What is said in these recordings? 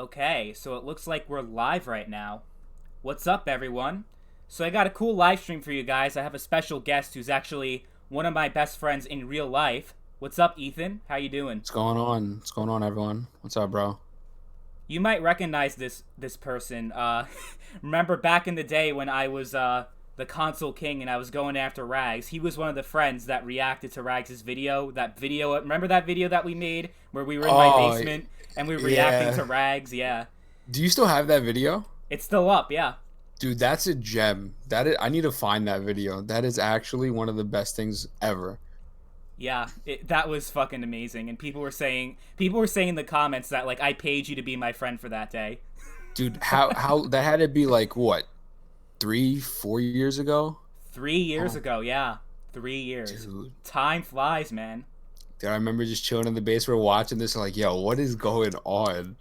Okay, so it looks like we're live right now. What's up, everyone? So I got a cool live stream for you guys. I have a special guest who's actually one of my best friends in real life. What's up, Ethan? How you doing? What's going on? What's going on, everyone? What's up, bro? You might recognize this person. Remember back in the day when I was the console king and I was going after Rags? He was one of the friends that reacted to Rags' video. That video, remember that video that we made where we were in my Oh, basement and we were reacting yeah. to Rags? Yeah, Do you still have that video? it's still up. Yeah. Dude, that's a gem. I need to find that video. That is actually one of the best things ever. Yeah, that was fucking amazing, and people were saying in the comments that like I paid you to be my friend for that day. Dude, how that had to be like what, 3, 4 years ago? 3 years Oh, ago, yeah, 3 years. dude. Time flies, man. Dude, I remember just chilling in the base. We're watching this, like, yo, what is going on?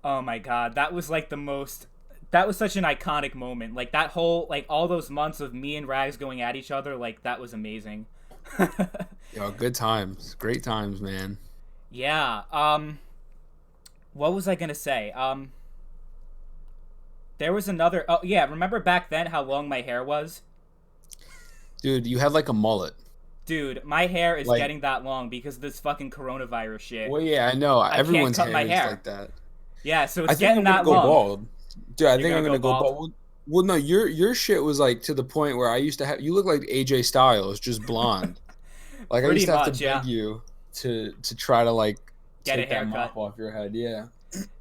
Oh my god, that was like the most. That was such an iconic moment. Like that whole like all those months of me and Rags going at each other, like that was amazing. Yo, good times, great times, man. Yeah. What was I gonna say? There was another. Oh yeah, remember back then how long my hair was? Dude, you had like a mullet. Dude, my hair is Like, getting that long because of this fucking coronavirus shit. well, yeah, I know. I can't Everyone's cut hair my is hair. like that. Yeah, so I it's think getting I'm gonna that go long. bald. Dude, I You're think gonna I'm go gonna go bald? bald. Well, no, your shit was like to the point where I used to have you look like AJ Styles, just blonde. Like I Pretty used to have to much, beg yeah. you to try to like Get a take that haircut. mop off your head. Yeah.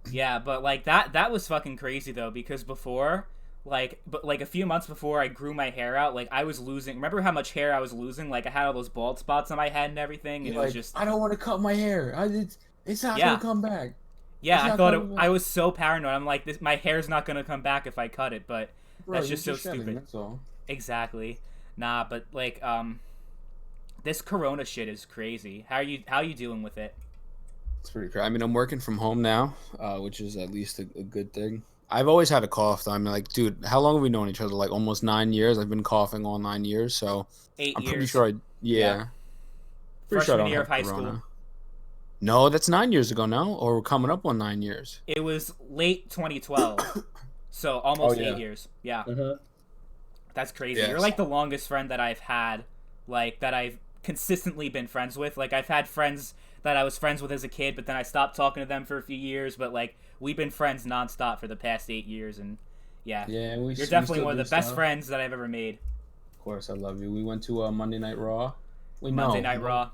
Yeah, but like that was fucking crazy though because before but like a few months before I grew my hair out, like I was losing. Remember how much hair I was losing? Like I had all those bald spots on my head and everything, and You're it was like, just I don't want to cut my hair. It's not gonna yeah, come back. yeah. It's I not thought coming I back. was so paranoid. I'm like, this my hair's not gonna come back if I cut it, but Bro, that's you're just so just shedding, stupid. that's all. Exactly. Nah, but like this Corona shit is crazy. How you dealing with it? It's pretty crazy. I mean, I'm working from home now, which is at least a good thing. I've always had a cough though. I mean, like, dude, how long have we known each other? Like almost 9 years. I've been coughing all 9 years, so Eight I'm pretty years. sure Yeah. yeah, pretty sure I Freshman don't year of have high school. corona. No, that's 9 years ago now, or we're coming up on 9 years. It was late 2012. So Oh almost eight yeah. years. Yeah. Uh-huh. That's crazy. You're Yes. like the longest friend that I've had, like that I've consistently been friends with. Like I've had friends that I was friends with as a kid, but then I stopped talking to them for a few years. But like we've been friends nonstop for the past 8 years, and yeah, Yeah, we you're we definitely still one of do the best stuff. friends that I've ever made. Of course, I love you. We went to Monday Night Raw. Wait, Monday Night no, Raw.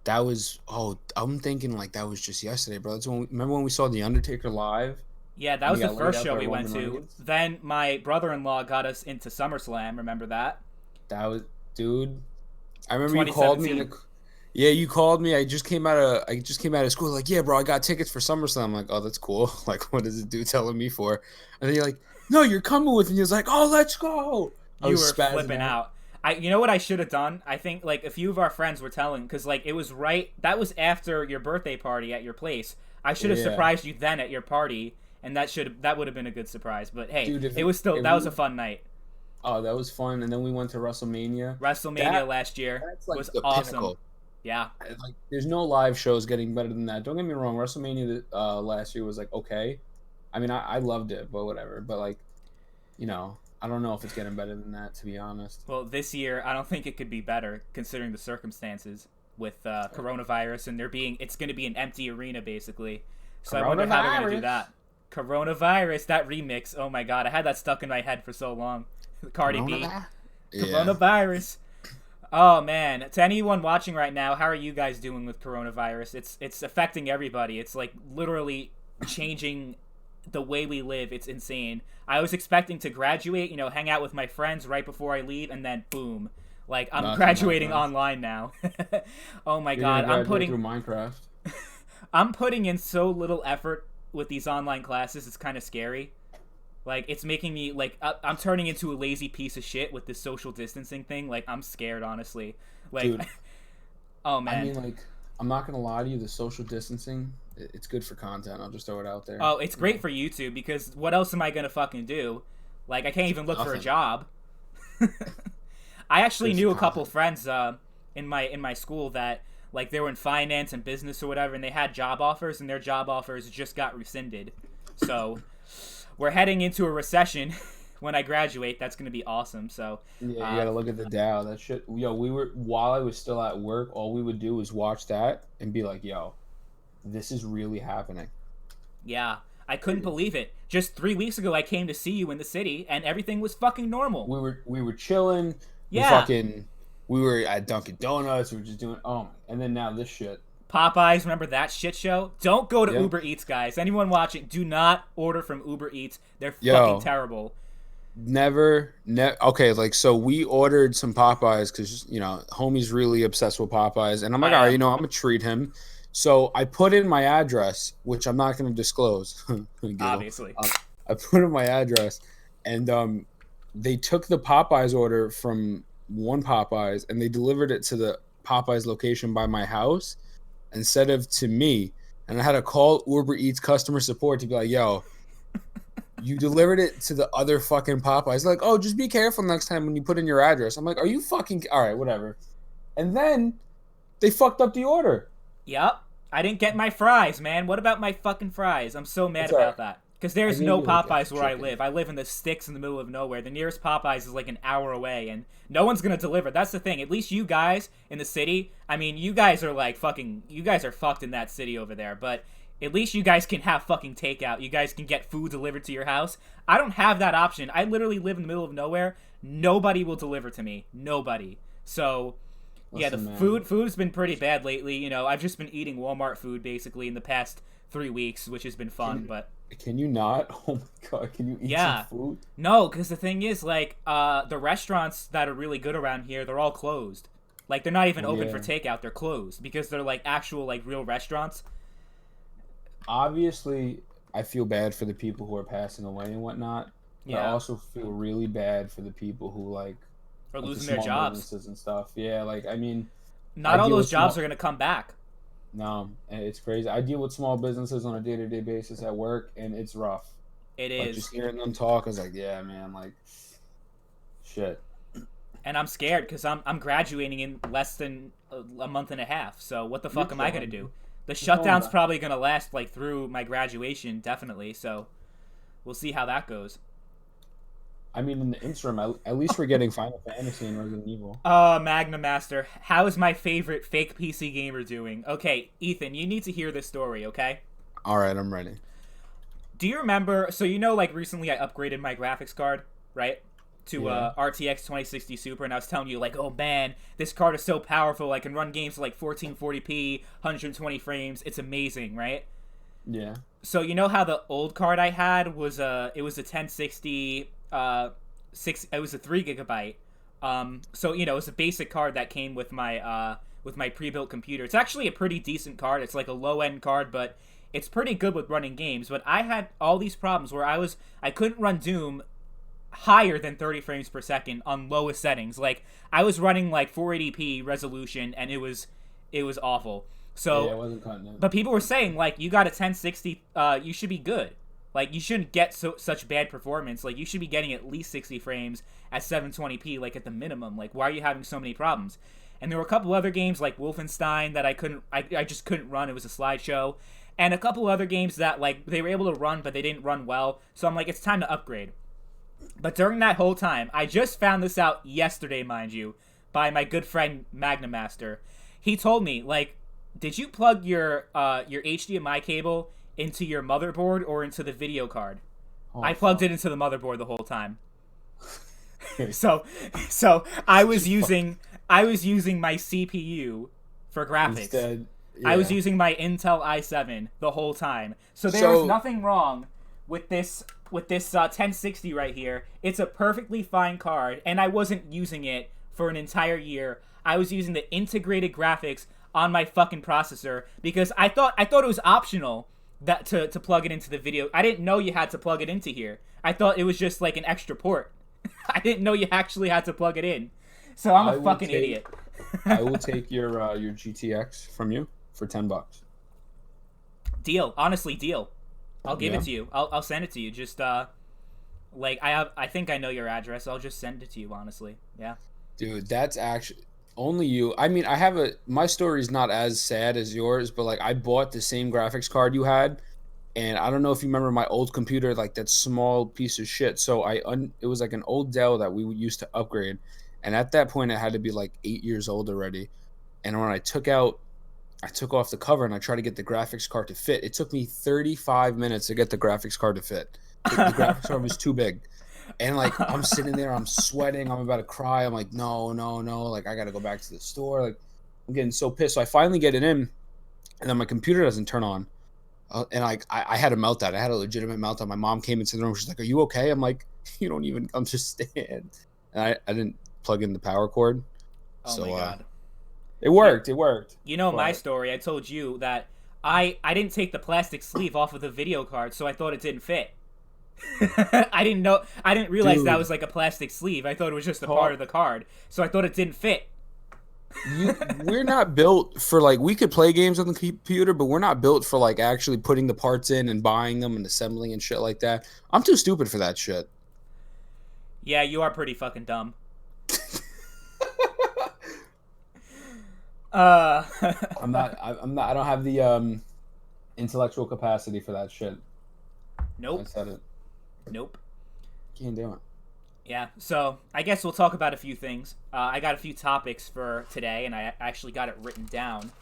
that was. Oh, I'm thinking like that was just yesterday, bro. That's when remember when we saw the Undertaker live Yeah, that and he was the got laid first out show by we went Roman to. Reigns. Then my brother-in-law got us into SummerSlam. Remember that? That was, dude. I remember you called me in 2017. the. Yeah, you called me. I just came out of school. Like, yeah, bro, I got tickets for SummerSlam. I'm like, oh, that's cool. Like, what does it do telling me for? And then you're like, no, you're coming with me. He was like, oh, let's go. I You was were spazzing flipping out. out. You know what I should have done? I think like a few of our friends were telling because like it was right. That was after your birthday party at your place. I should have Yeah, surprised you then at your party, and that would have been a good surprise. But hey, dude. it was still If that was a we fun night. oh, that was fun. And then we went to WrestleMania. WrestleMania That last year that's like was the awesome. pinnacle. Yeah, Like, there's no live shows getting better than that. Don't get me wrong. WrestleMania last year was like okay. I mean, I loved it, but whatever. But like, I don't know if it's getting better than that, to be honest. well this year I don't think it could be better considering the circumstances with coronavirus and it's going to be an empty arena basically. So I wonder how they're going to do Coronavirus. that. Coronavirus, that remix. Oh my god, I had that stuck in my head for so long. Cardi B. Coronavirus. Yeah. Coronavirus. Oh man, to anyone watching right now, how are you guys doing with coronavirus? It's affecting everybody. It's like literally changing the way we live. It's insane. I was expecting to graduate, hang out with my friends right before I leave, and then boom, like I'm Nothing graduating happens. online now. Oh my You're gonna god, graduate through Minecraft. I'm putting in so little effort with these online classes. It's kind of scary. Like it's making me like I'm turning into a lazy piece of shit with this social distancing thing. Like I'm scared, honestly. Like, Dude, oh I man. mean, like, I'm not gonna lie to you. The social distancing, it's good for content. I'll just throw it out there. Oh, it's great for YouTube because what else am I gonna fucking do? Like I can't even look for a Nothing. job. I actually Good for knew a couple content. friends in my school that like they were in finance and business or whatever, and they had job offers, and their job offers just got rescinded. So we're heading into a recession. When I graduate, that's gonna be awesome. So Yeah, you gotta look at the Dow. That shit. Yo, we were while I was still at work, all we would do was watch that and be like, "Yo, this is really happening." yeah, I couldn't believe it. Just 3 weeks ago, I came to see you in the city, and everything was fucking normal. We were chilling. Yeah. We were at Dunkin' Donuts. We were just doing and then now this shit. Popeyes, remember that shit show? Don't go to Yeah. Uber Eats, guys. Anyone watching, do not order from Uber Eats. They're Yo. fucking terrible. Okay, like, so we ordered some Popeyes because homie's really obsessed with Popeyes, and I'm like, all right, I'm gonna treat him. So I put in my address, which I'm not gonna disclose. Obviously. I put in my address, and they took the Popeyes order from one Popeyes and they delivered it to the Popeyes location by my house instead of to me. And I had to call Uber Eats customer support to be like, yo, you delivered it to the other fucking Popeyes. They're like, oh, just be careful next time when you put in your address. I'm like, are you fucking... All right, whatever. And then they fucked up the order. Yep. I didn't get my fries, man. What about my fucking fries? I'm so mad about that. Because there's no Popeyes where I live. I live in the sticks in the middle of nowhere. The nearest Popeyes is like an hour away, and no one's going to deliver. That's the thing. At least you guys in the city, I mean, you guys are like fucking... You guys are fucked in that city over there, but... At least you guys can have fucking takeout. You guys can get food delivered to your house. I don't have that option. I literally live in the middle of nowhere. Nobody will deliver to me. Nobody. So, yeah, the food's been pretty bad lately. I've just been eating Walmart food basically in the past 3 weeks, which has been fun. But can you not? Oh my god, can you eat some food? No, because the thing is, like, the restaurants that are really good around here, they're all closed. Like, they're not even open for takeout. They're closed because they're like actual like real restaurants. Obviously, I feel bad for the people who are passing away and whatnot. But I also feel really bad for the people who are losing their jobs businesses and stuff. Yeah, like, I mean, not all those jobs are gonna come back. No, it's crazy. I deal with small businesses on a day-to-day basis at work, and it's rough. It is. Just hearing them talk, I was like, yeah, man, like, shit. And I'm scared because I'm graduating in less than a month and a half. So what the fuck am I gonna do? The shutdown's probably going to last, like, through my graduation, definitely, so we'll see how that goes. I mean, in the interim, at least we're getting Final Fantasy and Resident Evil. Magnum Master, how is my favorite fake PC gamer doing? Okay, Ethan, you need to hear this story, okay? All right, I'm ready. Do you remember, so like, recently I upgraded my graphics card, right? To RTX 2060 Super, and I was telling you, like, oh man, this card is so powerful, I can run games like 1440p, 120 frames, it's amazing, right? Yeah. So you know how the old card I had was it was a 1060, it was a 3 gigabyte. So it was a basic card that came with my pre-built computer. It's actually a pretty decent card. It's like a low-end card, but it's pretty good with running games. But I had all these problems where I couldn't run Doom higher than 30 frames per second on lowest settings. Like, I was running like 480p resolution, and it was awful. So, it wasn't cutting it. But people were saying, like, you got a 1060, you should be good. Like, you shouldn't get such bad performance. Like, you should be getting at least 60 frames at 720p, like, at the minimum. Like, why are you having so many problems? And there were a couple other games, like Wolfenstein, that I just couldn't run. It was a slideshow. And a couple other games that, like, they were able to run, but they didn't run well. So I'm like, it's time to upgrade. But during that whole time, I just found this out yesterday, mind you, by my good friend Magnum Master. He told me, like, did you plug your HDMI cable into your motherboard or into the video card? I plugged it into the motherboard the whole time. so I was using my CPU for graphics. Instead, I was using my Intel i7 the whole time. So there was nothing wrong with this 1060 right here. It's a perfectly fine card, and I wasn't using it for an entire year. I was using the integrated graphics on my fucking processor because I thought it was optional that to plug it into the video. I didn't know you had to plug it into here. I thought it was just like an extra port. I didn't know you actually had to plug it in. So I'm a fucking idiot. I will take your GTX from you for $10. Deal. Honestly, deal. I'll give it to you. I'll send it to you. Just I think I know your address. I'll just send it to you, honestly. Yeah. Dude, that's actually Only you. I mean, I have a my story is not as sad as yours, but like I bought the same graphics card you had, and I don't know if you remember my old computer, like that small piece of shit. So it was like an old Dell that we used to upgrade, and at that point it had to be like 8 years old already. And when I took off the cover and I tried to get the graphics card to fit. It took me 35 minutes to get the graphics card to fit. The graphics card was too big. And like I'm sitting there, I'm sweating, I'm about to cry. I'm like, no, no, no. Like I gotta go back to the store. Like I'm getting so pissed. So I finally get it in, and then my computer doesn't turn on. And like I had a meltdown. I had a legitimate meltdown. My mom came into the room. She's like, "Are you okay?" I'm like, "You don't even understand." And I didn't plug in the power cord, Oh so my god. it worked. It worked. You know my But story. I told you that I didn't take the plastic sleeve off of the video card, so I thought it didn't fit. I didn't know. I didn't realize that dude, was like a plastic sleeve. I thought it was just a part of the card, so I thought it didn't fit. we're not built for like we could play games on the computer, but we're not built for like actually putting the parts in and buying them and assembling and shit like that. I'm too stupid for that shit. Yeah, you are pretty fucking dumb. Uh, I'm not. I'm not. I don't have the intellectual capacity for that shit. I nope, said it. nope. Can't do it. Yeah, so I guess we'll talk about a few things. I got a few topics for today, and I actually got it written down.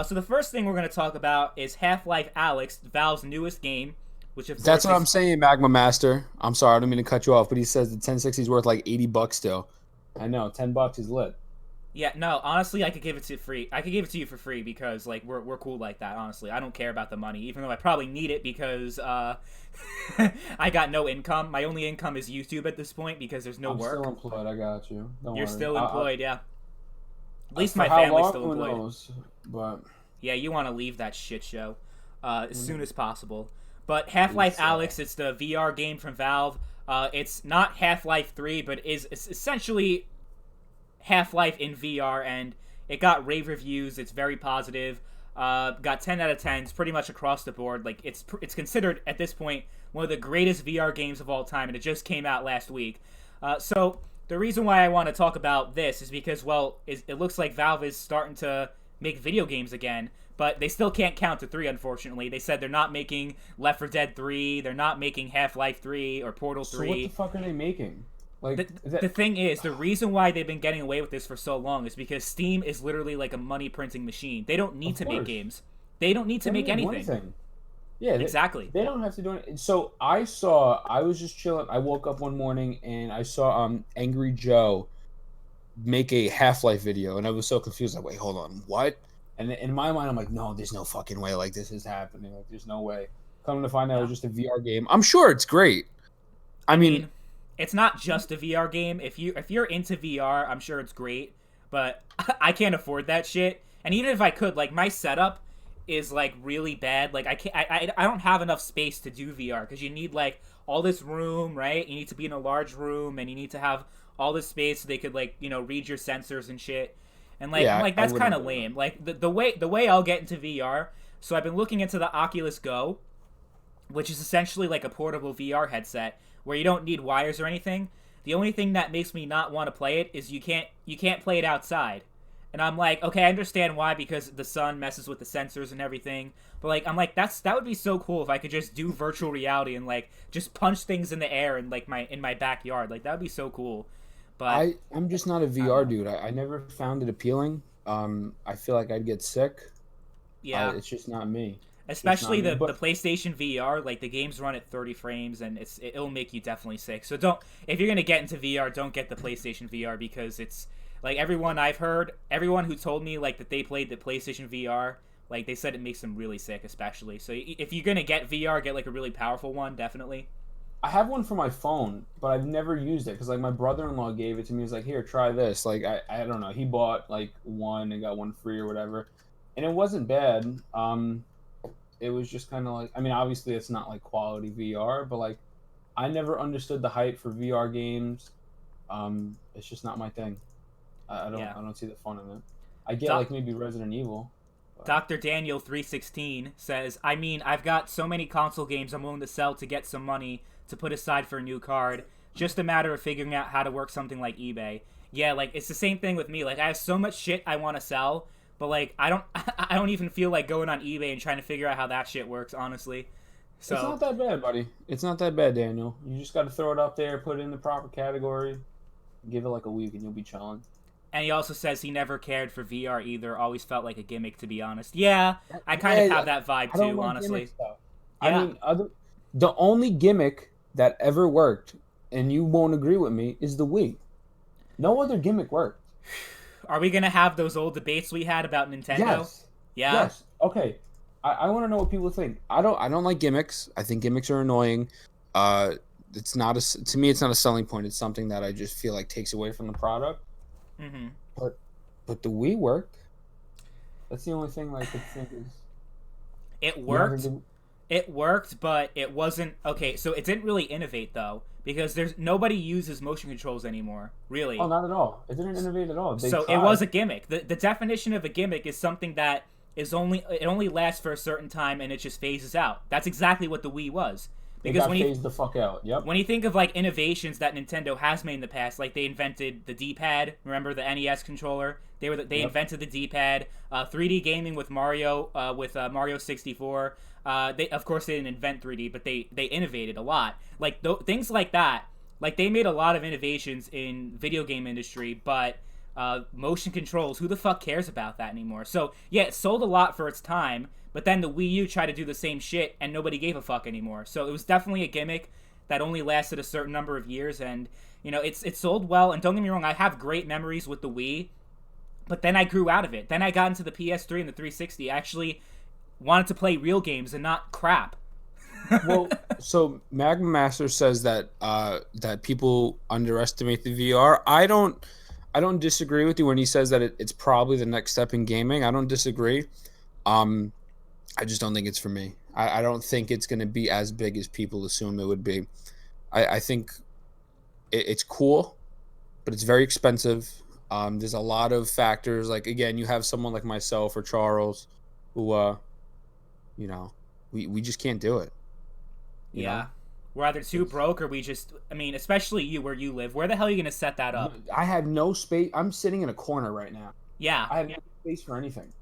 So the first thing we're going to talk about is Half-Life Alyx, Valve's newest game, which of That's course what I'm saying, Magma Master. I'm sorry, I don't mean to cut you off, but he says the 1060 is worth like $80 still. I know, $10 is lit. Yeah, no, honestly, I could give it to free. I could give it to you for free because like we're cool like that. Honestly, I don't care about the money, even though I probably need it because I got no income. My only income is YouTube at this point because there's no I'm work. still employed. I got you. Don't You're worry. still employed, yeah. At least For my how family's long? still Who employed. knows? But Yeah, you want to leave that shit show as soon as possible. But Half-Life Alyx, it's the VR game from Valve. It's not Half-Life 3, but it's essentially Half-Life in VR, and it got rave reviews. It's very positive. Got 10 out of 10s pretty much across the board. Like it's considered at this point one of the greatest VR games of all time, and it just came out last week. So the reason why I want to talk about this is because, well, it looks like Valve is starting to make video games again, but they still can't count to 3, unfortunately. They said they're not making Left 4 Dead 3, they're not making Half-Life 3 or Portal 3. So what the fuck are they making? Like The thing is, the reason why they've been getting away with this for so long is because Steam is literally like a money printing machine. They don't need to make games. They don't need to make anything. Yeah, exactly. They don't have to do it. So I was just chilling. I woke up one morning and I saw Angry Joe make a Half-Life video, and I was so confused. Like, wait, hold on, what? And in my mind, I'm like, no, there's no fucking way. Like, this is happening. Like, there's no way. Coming to find out, it was just a VR game. I'm sure it's great. I mean, it's not just a VR game. If you're into VR, I'm sure it's great. But I can't afford that shit. And even if I could, like my setup is like really bad. Like I don't have enough space to do VR because you need like all this room, right? You need to be in a large room and you need to have all this space so they could like read your sensors and shit. And like yeah, I'm like that's kind of lame. Like the way I'll get into VR. So I've been looking into the Oculus Go, which is essentially like a portable VR headset where you don't need wires or anything. The only thing that makes me not want to play it is you can't play it outside. And I'm like, okay, I understand why, because the sun messes with the sensors and everything. But like I'm like that would be so cool if I could just do virtual reality and like just punch things in the air in like my backyard. Like that would be so cool. But I'm just not a VR dude. I never found it appealing. I feel like I'd get sick. Yeah, it's just not me. Especially the PlayStation VR, like the games run at 30 frames, and it'll make you definitely sick. So if you're gonna get into VR, don't get the PlayStation VR because it's like everyone who told me like that they played the PlayStation VR, like they said it makes them really sick, especially. So if you're gonna get VR, get like a really powerful one, definitely. I have one for my phone, but I've never used it because like my brother-in-law gave it to me. He was like, "Here, try this." Like I don't know. He bought like one and got one free or whatever, and it wasn't bad. It was just kind of like, I mean, obviously it's not like quality VR, but like I never understood the hype for VR games. It's just not my thing. I don't see the fun in it. I get like maybe Resident Evil. But. Dr. Daniel 316 says, I mean, I've got so many console games I'm willing to sell to get some money to put aside for a new card. Just a matter of figuring out how to work something like eBay. Yeah, like it's the same thing with me. Like I have so much shit I want to sell, but like I don't I don't even feel like going on eBay and trying to figure out how that shit works, honestly. It's So, not that bad, buddy. It's not that bad, Daniel. You just got to throw it up there, put it in the proper category, give it like a week, and you'll be chilling. and he also says he never cared for VR either, always felt like a gimmick, to be honest. Yeah, I kind of Yeah, have that vibe I don't too, like gimmick honestly. stuff. I Yeah. mean, the only gimmick that ever worked, and you won't agree with me, is the Wii. No other gimmick worked. Are we gonna have those old debates we had about Nintendo? Yes. Yeah. Yes. Okay. I want to know what people think. I don't like gimmicks. I think gimmicks are annoying. Uh it's not to me it's not a selling point. It's something that I just feel like takes away from the product. Mm-hmm. But the Wii worked. That's the only thing like I could think is It you don't think worked. It worked, but it wasn't okay. So it didn't really innovate though, because there's nobody uses motion controls anymore, oh, really. not at all. It didn't innovate at all. They So it was tried. a gimmick. The definition of a gimmick is something that it only lasts for a certain time and it just phases out. That's exactly what the Wii was. It Because got phased the fuck out. Yep. when you think of like innovations that Nintendo has made in the past, like they invented the D-pad. Remember the NES controller? They Yep. invented the D-pad. 3D gaming with Mario, with Mario 64. They of course they didn't invent 3D, but they innovated a lot. Like things like that. Like they made a lot of innovations in video game industry, but motion controls, who the fuck cares about that anymore? So yeah, it sold a lot for its time, but then the Wii U tried to do the same shit and nobody gave a fuck anymore. So it was definitely a gimmick that only lasted a certain number of years, and you know it sold well. And don't get me wrong, I have great memories with the Wii, but then I grew out of it. Then I got into the PS3 and the 360. I actually wanted to play real games and not crap. Well, so Magma Master says that that people underestimate the VR. I don't disagree with you when he says that it's probably the next step in gaming. I don't disagree. Um, I just don't think it's for me. I don't think it's going to be as big as people assume it would be. I think it's cool, but it's very expensive. There's a lot of factors. Like again, you have someone like myself or Charles, who you know, we just can't do it. You know, Yeah. We're either too broke or I mean, especially you where you live. Where the hell are you going to set that up? I have no space. I'm sitting in a corner right now. Yeah. I have no space for anything.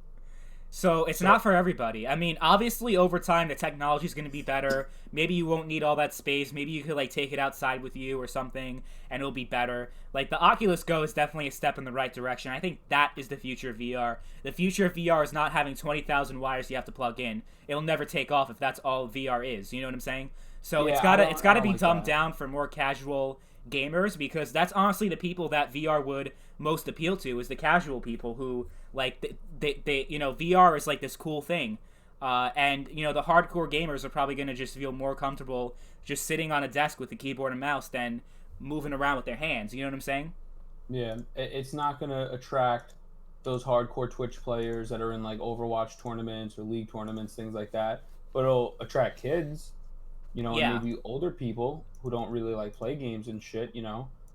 So it's not for everybody. I mean, obviously over time the technology is going to be better. Maybe you won't need all that space. Maybe you could like take it outside with you or something and it'll be better. Like the Oculus Go is definitely a step in the right direction. I think that is the future of VR. The future of VR is not having 20,000 wires you have to plug in. It'll never take off if that's all VR is. You know what I'm saying? So Yeah, it's got to be like dumbed that. down for more casual gamers, because that's honestly the people that VR would most appeal to, is the casual people who like they you know, VR is like this cool thing, and you know the hardcore gamers are probably going to just feel more comfortable just sitting on a desk with a keyboard and mouse than moving around with their hands. You know what I'm saying? Yeah, it's not gonna attract those hardcore Twitch players that are in like Overwatch tournaments or League tournaments, things like that. But it'll attract kids, and Yeah. maybe older people who don't really like play games and shit.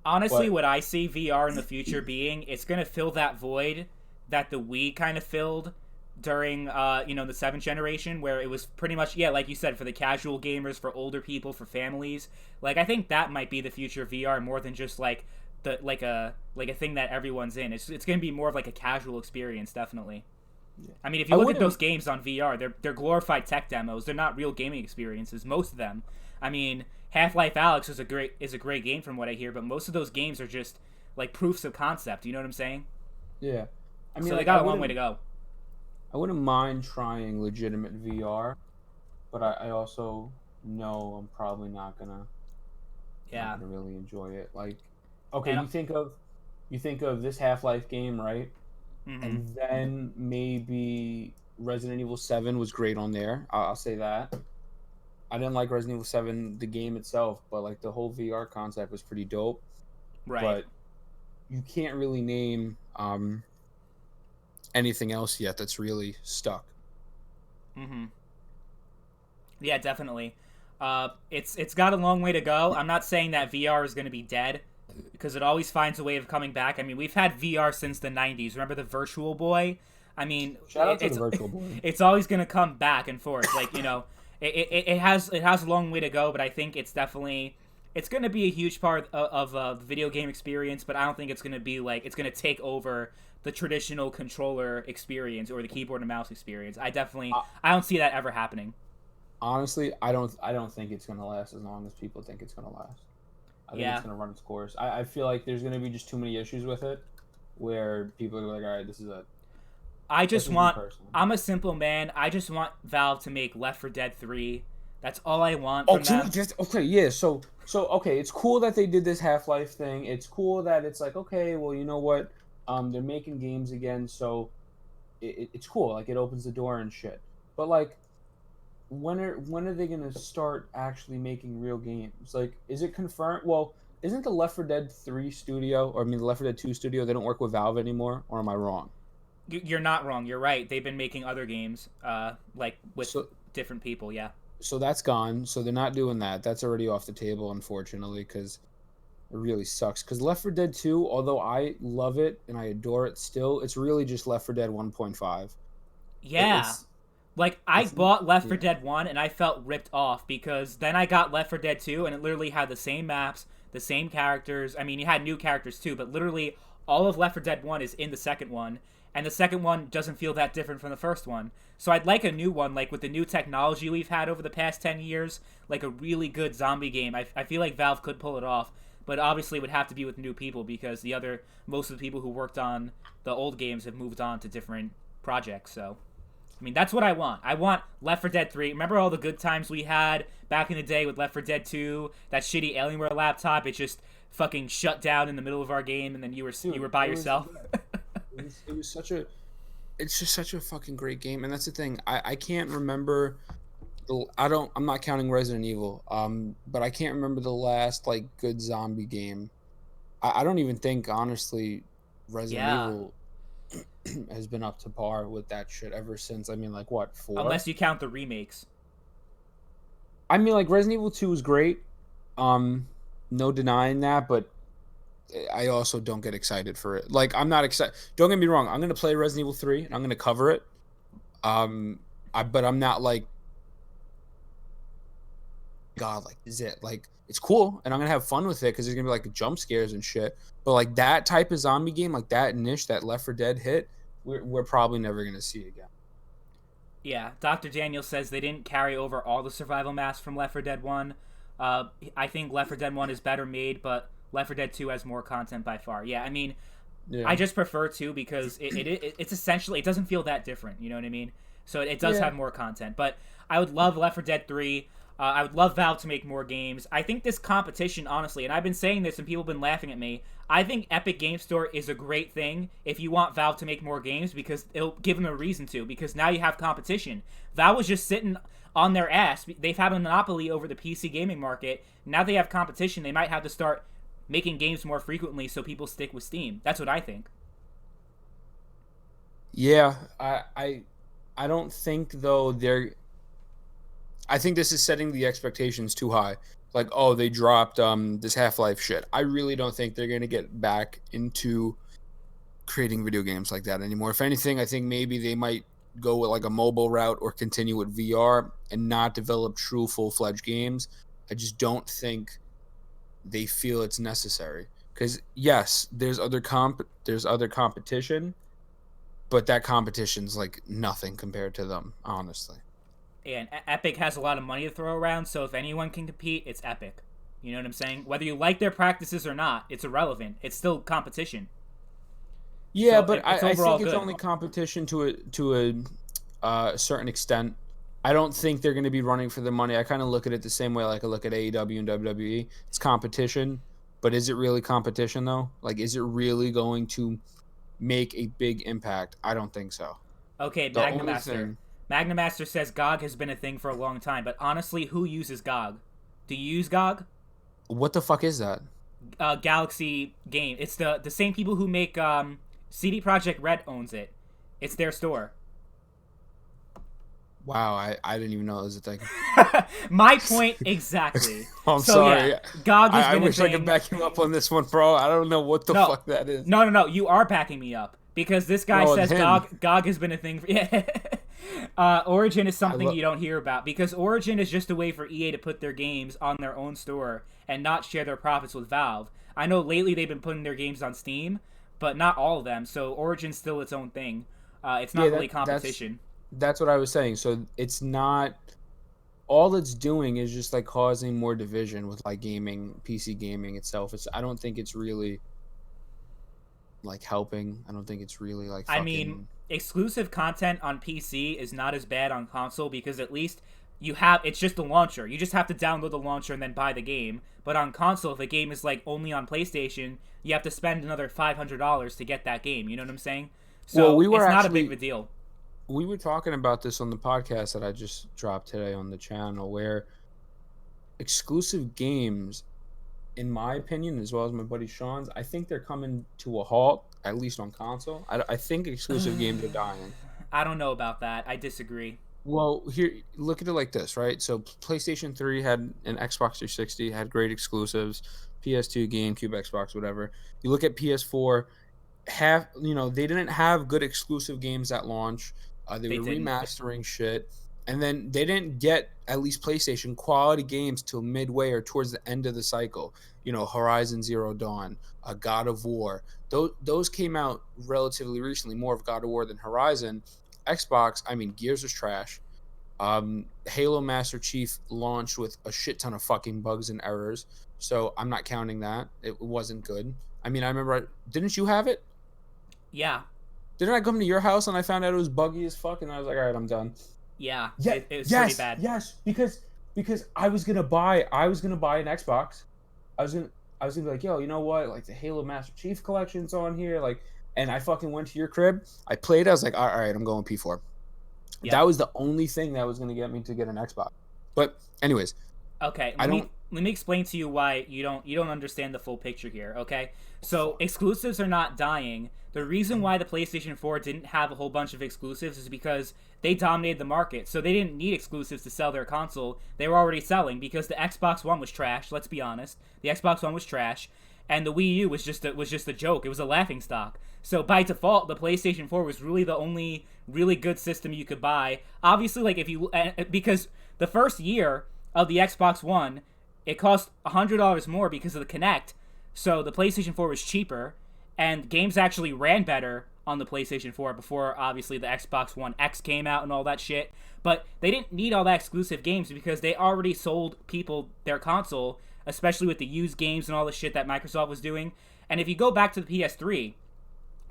Honestly, But what I see VR in the future being, it's gonna fill that void that the Wii kind of filled during, the seventh generation, where it was pretty much, yeah, like you said, for the casual gamers, for older people, for families. Like, I think that might be the future of VR more than just like a thing that everyone's in. It's gonna be more of like a casual experience, definitely. I mean, if you I look at wouldn't. those games on VR, they're glorified tech demos. They're not real gaming experiences. Most of them. I mean, Half-Life Alyx is a great game from what I hear, but most of those games are just like proofs of concept. You know what I'm saying? Yeah, I mean, So they like, got a long way to go. I wouldn't mind trying legitimate VR, but I also know I'm probably not gonna Yeah. really enjoy it. Like, okay, And you think of this Half-Life game, right? hmm And then maybe Resident Evil 7 was great on there. I'll say that. I didn't like Resident Evil 7, the game itself, but like the whole VR concept was pretty dope. right. But you can't really name anything else yet that's really stuck. hmm Yeah, definitely. It's got a long way to go. I'm not saying that VR is going to be dead, because it always finds a way of coming back. I mean, we've had VR since the 90s. Remember the Virtual Boy? I mean, Shout out to it's the Virtual Boy. it's always going to come back and forth. Like, it has a long way to go, but I think it's definitely It's going to be a huge part of the video game experience, but I don't think it's going to be like it's going to take over the traditional controller experience or the keyboard and mouse experience. I don't see that ever happening. Honestly, I don't think it's gonna last as long as people think it's gonna last. I think it's Yeah. gonna run its course. I feel like there's gonna be just too many issues with it, where people are like, all right, this is a. I That's just just me want. personally. I'm a simple man. I just want Valve to make Left 4 Dead 3. That's all I want Oh, from can we them. just okay? Yeah. So okay, it's cool that they did this Half-Life thing. It's cool that it's like, okay, well, you know what? They're making games again, so it's cool. Like it opens the door and shit. But like, when are they gonna start actually making real games? Like, is it confirmed? Well, isn't the Left 4 Dead 3 studio, or I mean, the Left 4 Dead 2 studio, they don't work with Valve anymore, or am I wrong? You're not wrong. You're right. They've been making other games, like with So different people. Yeah. so that's gone. So they're not doing that. That's already off the table, unfortunately, because it really sucks. Because Left 4 Dead 2, although I love it and I adore it still, it's really just Left 4 Dead 1.5. Yeah. It's Like I it's bought Left 4 yeah. Dead 1 and I felt ripped off because then I got Left 4 Dead 2 and it literally had the same maps, the same characters. I mean, you had new characters too, but literally all of Left 4 Dead 1 is in the second one, and the second one doesn't feel that different from the first one. So I'd like a new one, like with the new technology we've had over the past 10 years, like a really good zombie game. I feel like Valve could pull it off, but obviously it would have to be with new people because most of the people who worked on the old games have moved on to different projects, so. I mean, that's what I want. I want Left 4 Dead 3. Remember all the good times we had back in the day with Left 4 Dead 2? That shitty Alienware laptop, it just fucking shut down in the middle of our game, and then you Dude, were by it was yourself. it was such a it's just such a fucking great game, and that's the thing. I can't remember I'm not counting Resident Evil, but I can't remember the last like good zombie game. I don't even think honestly Resident Yeah, Evil has been up to par with that shit ever since. I mean, like what, four? unless you count the remakes. I mean, like Resident Evil 2 is great. Um, no denying that, but I also don't get excited for it. Like I'm not excited. Don't get me wrong. I'm gonna play Resident Evil 3 and I'm gonna cover it. Um, but I'm not like God. Like is it like it's cool and I'm gonna have fun with it because there's gonna be like jump scares and shit. But like that type of zombie game, like that niche, that Left 4 Dead hit, we're probably never gonna see again. Yeah, Dr. Daniel says they didn't carry over all the survival maps from Left 4 Dead 1. I think Left 4 Dead 1 is better made, but Left 4 Dead 2 has more content by far. Yeah, I mean, I Yeah. just prefer 2 because it's essentially, it doesn't feel that different, you know what I mean? So it does Yeah. have more content. But I would love Left 4 Dead 3. I would love Valve to make more games. I think this competition, honestly, and I've been saying this and people have been laughing at me, I think Epic Game Store is a great thing if you want Valve to make more games because it'll give them a reason to, because now you have competition. Valve was just sitting on their ass. They've had a monopoly over the PC gaming market. Now they have competition. They might have to start making games more frequently so people stick with Steam. That's what I think. Yeah. I don't think though they're I think this is setting the expectations too high. Like, oh, they dropped this Half-Life shit. I really don't think they're gonna get back into creating video games like that anymore. If anything, I think maybe they might go with like a mobile route or continue with VR and not develop true full-fledged games. I just don't think they feel it's necessary. Because yes, there's other competition, but that competition's like nothing compared to them, honestly. And Epic has a lot of money to throw around, so if anyone can compete, it's Epic. You know what I'm saying? Whether you like their practices or not, it's irrelevant. It's still competition. Yeah, So but it's I overall think it's good. only competition to a certain extent. I don't think they're going to be running for the money. I kind of look at it the same way like I look at AEW and WWE. It's competition, but is it really competition though? Like, is it really going to make a big impact? I don't think so. Okay, The Magna only Master. thing, Magna Master says GOG has been a thing for a long time, but honestly, who uses GOG? Do you use GOG? what the fuck is that? Galaxy game. It's the same people who make CD Projekt Red owns it. It's their store. Wow, I didn't even know it was a thing. My point exactly. I'm So sorry. yeah, GOG has I been a wish I could thing. back you up on this one, bro. I don't know what the No, fuck that is. no. You are backing me up because this guy No, says him. GOG has been a thing. For, yeah. Origin is I something love. you don't hear about because Origin is just a way for EA to put their games on their own store and not share their profits with Valve. I know lately they've been putting their games on Steam, but not all of them. So Origin's still its own thing. It's Yeah, not really that's competition. that's what I was saying. So it's not all it's doing is just like causing more division with like gaming, PC gaming itself. It's I don't think it's really like helping. I don't think it's really like I mean, fucking. exclusive content on PC is not as bad on console because at least you have it's just the launcher. You just have to download the launcher and then buy the game. But on console, if a game is like only on PlayStation, you have to spend another $500 to get that game. You know what I'm saying? Well, So it's not a big of a deal. we were talking about this on the podcast that I just dropped today on the channel where exclusive games, in my opinion, as well as my buddy Sean's, I think they're coming to a halt, at least on console. I think exclusive games are dying. I don't know about that. I disagree. Well, here, look at it like this, right? So PlayStation 3 had an Xbox 360, had great exclusives, PS2, GameCube, Xbox, whatever. You look at PS4, they didn't have good exclusive games at launch. They They were didn't. remastering shit, and then they didn't get at least PlayStation quality games till midway or towards the end of the cycle. Horizon Zero Dawn, God of War. Those came out relatively recently. More of God of War than Horizon. Xbox, I mean, Gears was trash. Halo Master Chief launched with a shit ton of fucking bugs and errors, so I'm not counting that. It wasn't good. I mean, I remember. Didn't you have it? Yeah. Didn't I come to your house and I found out it was buggy as fuck, and I was like, all right, I'm done. Yeah. Yeah, It was pretty yes, bad. yes, because I was gonna buy an Xbox. I was gonna be like, yo, you know what? Like the Halo Master Chief collection's on here, like, and I fucking went to your crib. I played. I was like, all right, I'm going P4. That Yep. was the only thing that was gonna get me to get an Xbox. But anyways, Okay, I don't. let me explain to you why you don't understand the full picture here, okay? So, exclusives are not dying. The reason why the PlayStation 4 didn't have a whole bunch of exclusives is because they dominated the market. So they didn't need exclusives to sell their console. They were already selling because the Xbox One was trash, let's be honest. The Xbox One was trash and the Wii U was just a joke. It was a laughing stock. So by default, the PlayStation 4 was really the only really good system you could buy. Obviously, like if you because the first year of the Xbox One, it cost $100 more because of the Kinect. So the PlayStation 4 was cheaper, and games actually ran better on the PlayStation 4 before obviously the Xbox One X came out and all that shit. But they didn't need all that exclusive games because they already sold people their console, especially with the used games and all the shit that Microsoft was doing. And if you go back to the PS3,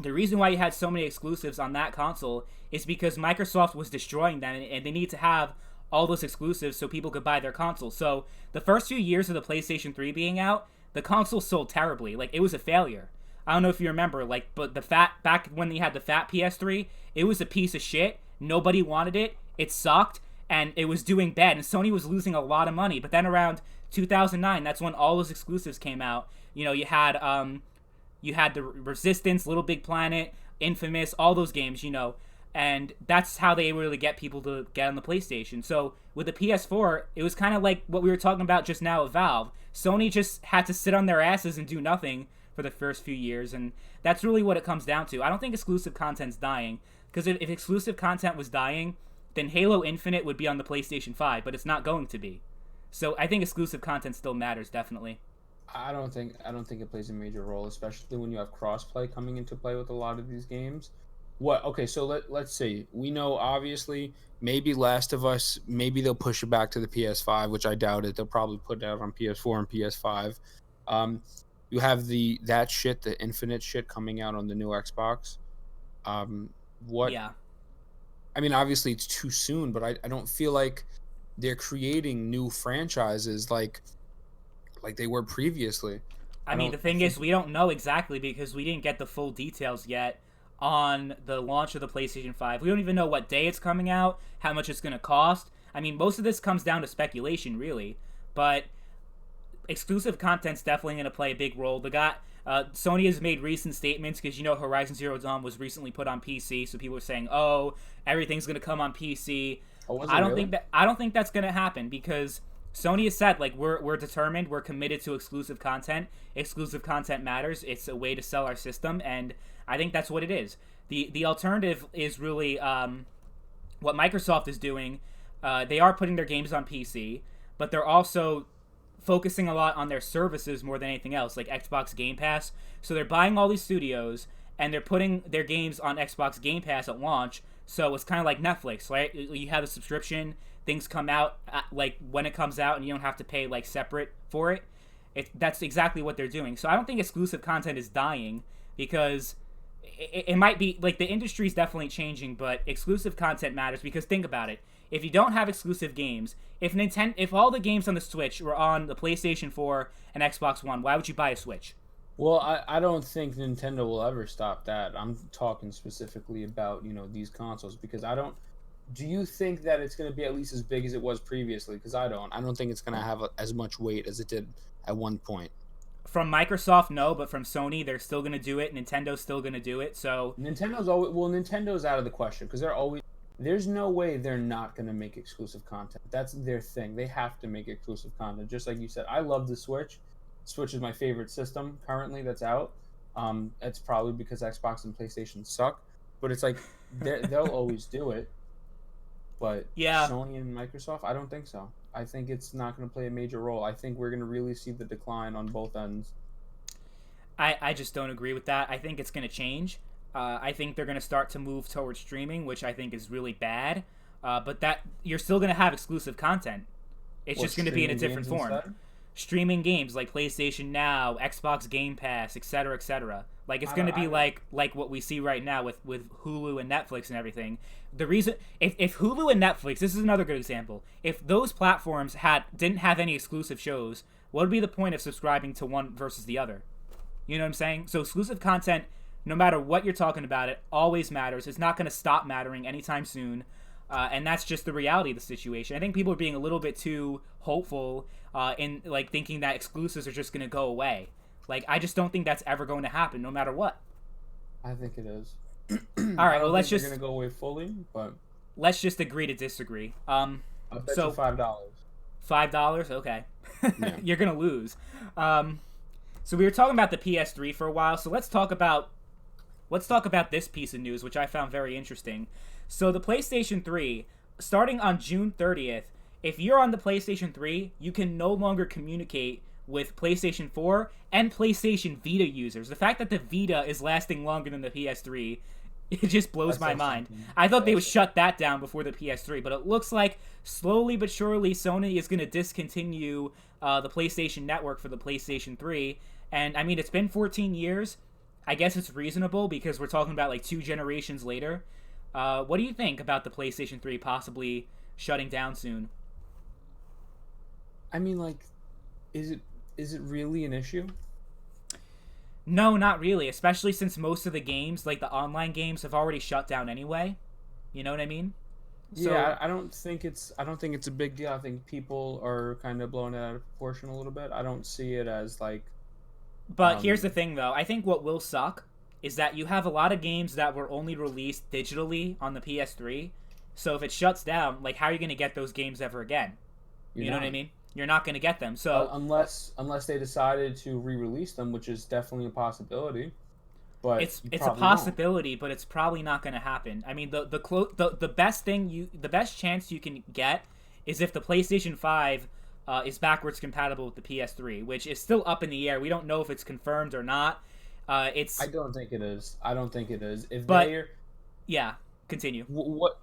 the reason why you had so many exclusives on that console is because Microsoft was destroying them and they need to have all those exclusives so people could buy their console. So the first few years of the PlayStation 3 being out, the console sold terribly. Like it was a failure. I don't know if you remember, like, but the fat back when they had the fat PS3, it was a piece of shit. Nobody wanted it. It sucked and it was doing bad and Sony was losing a lot of money. But then around 2009, that's when all those exclusives came out. You had the Resistance, Little Big Planet, Infamous, all those games, and that's how they were able to get people to get on the PlayStation. So with the PS4, it was kind of like what we were talking about just now with Valve. Sony just had to sit on their asses and do nothing for the first few years, and that's really what it comes down to. I don't think exclusive content's dying, because if exclusive content was dying, then Halo Infinite would be on the PlayStation 5, but it's not going to be. So I think exclusive content still matters, definitely. I don't think it plays a major role, especially when you have crossplay coming into play with a lot of these games. What? Okay, so let's see. We know obviously maybe Last of Us, maybe they'll push it back to the PS5, which I doubt it. They'll probably put it out on PS4 and PS5. Um, you have the Infinite shit coming out on the new Xbox. Um, what? Yeah. I mean, obviously it's too soon, but I don't feel like they're creating new franchises like they were previously. I I mean, don't the thing think. is, we don't know exactly because we didn't get the full details yet on the launch of the PlayStation 5. We don't even know what day it's coming out, how much it's going to cost. I mean, most of this comes down to speculation, really. But exclusive content's definitely going to play a big role. Sony has made recent statements because Horizon Zero Dawn was recently put on PC, so people are saying, "Oh, everything's going to come on PC." Oh, was it really? I don't think that's going to happen because Sony has said like we're determined, we're committed to exclusive content. Exclusive content matters. It's a way to sell our system, and I think that's what it is. The alternative is really what Microsoft is doing, they are putting their games on PC, but they're also focusing a lot on their services more than anything else, like Xbox Game Pass. So they're buying all these studios and they're putting their games on Xbox Game Pass at launch. So it's kind of like Netflix, right? You have a subscription, things come out like when it comes out, and you don't have to pay like separate for it. That's exactly what they're doing. So I don't think exclusive content is dying, because it might be like the industry's definitely changing, but exclusive content matters, because think about it. If you don't have exclusive games, if all the games on the Switch were on the PlayStation 4 and Xbox One, why would you buy a Switch? Well, I don't think Nintendo will ever stop that. I'm talking specifically about, these consoles, because I don't. Do you think that it's going to be at least as big as it was previously? Because I don't. I don't think it's going to have as much weight as it did at one point. From Microsoft, no, but from Sony, they're still going to do it. Nintendo's still going to do it. So Nintendo's out of the question, because there's no way they're not going to make exclusive content. That's their thing. They have to make exclusive content. Just like you said, I love the Switch. Switch is my favorite system currently that's out. It's probably because Xbox and PlayStation suck, but it's like they'll always do it. But yeah, Sony and Microsoft, I don't think so. I think it's not going to play a major role. I think we're going to really see the decline on both ends. I just don't agree with that. I think it's going to change. I think they're going to start to move towards streaming, which I think is really bad. But that you're still going to have exclusive content. It's just going to be in a different form. Instead? Streaming games like PlayStation Now, Xbox Game Pass, etc., etc. Like it's going to be like what we see right now with Hulu and Netflix and everything. The reason if Hulu and Netflix, this is another good example. If those platforms didn't have any exclusive shows, what would be the point of subscribing to one versus the other? You know what I'm saying? So exclusive content, no matter what you're talking about, it always matters. It's not going to stop mattering anytime soon. And that's just the reality of the situation. I think people are being a little bit too hopeful in like thinking that exclusives are just going to go away. Like, I just don't think that's ever going to happen, no matter what. I think it is. All right, well, let's just going to go away fully, but let's just agree to disagree. I'll bet you $5. $5, okay. Yeah. You're gonna lose. So we were talking about the PS3 for a while. So let's talk about this piece of news, which I found very interesting. So the PlayStation 3, starting on June 30th, if you're on the PlayStation 3, you can no longer communicate with PlayStation 4 and PlayStation Vita users. The fact that the Vita is lasting longer than the PS3, it just blows my mind. I thought they would shut that down before the PS3, but it looks like slowly but surely Sony is going to discontinue the PlayStation Network for the PlayStation 3. And, I mean, it's been 14 years. I guess it's reasonable because we're talking about, like, 2 generations later. What do you think about the PlayStation 3 possibly shutting down soon? I mean, like, is it really an issue? No, not really, especially since most of the games, like the online games, have already shut down anyway. You know what I mean? Yeah, I don't think it's a big deal. I think people are kind of blowing it out of proportion a little bit. I don't see it as like. But here's the thing, though. I think what will suck is that you have a lot of games that were only released digitally on the PS3. So if it shuts down, like, how are you going to get those games ever again? You know what I mean? You're not going to get them. So unless they decided to re-release them, which is definitely a possibility. But it's a possibility, but it's probably not going to happen. I mean, the best chance you can get is if the PlayStation 5 is backwards compatible with the PS3, which is still up in the air. We don't know if it's confirmed or not. I don't think it is. Yeah, continue. What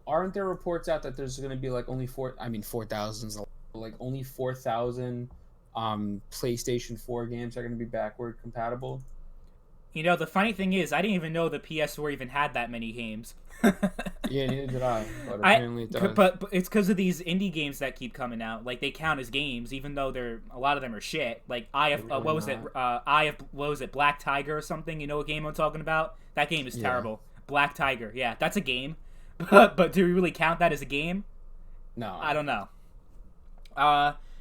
aren't there reports out that there's going to be like only 4,000, like only 4,000 PlayStation 4 games are going to be backward compatible? You know, the funny thing is, I didn't even know the PS4 even had that many games. Yeah, neither did I. But apparently it does. But it's because of these indie games that keep coming out. Like, they count as games, even though a lot of them are shit. Like, what was it, Black Tiger or something? You know what game I'm talking about? That game is terrible. Black Tiger, yeah, that's a game. But do we really count that as a game? No. I don't know.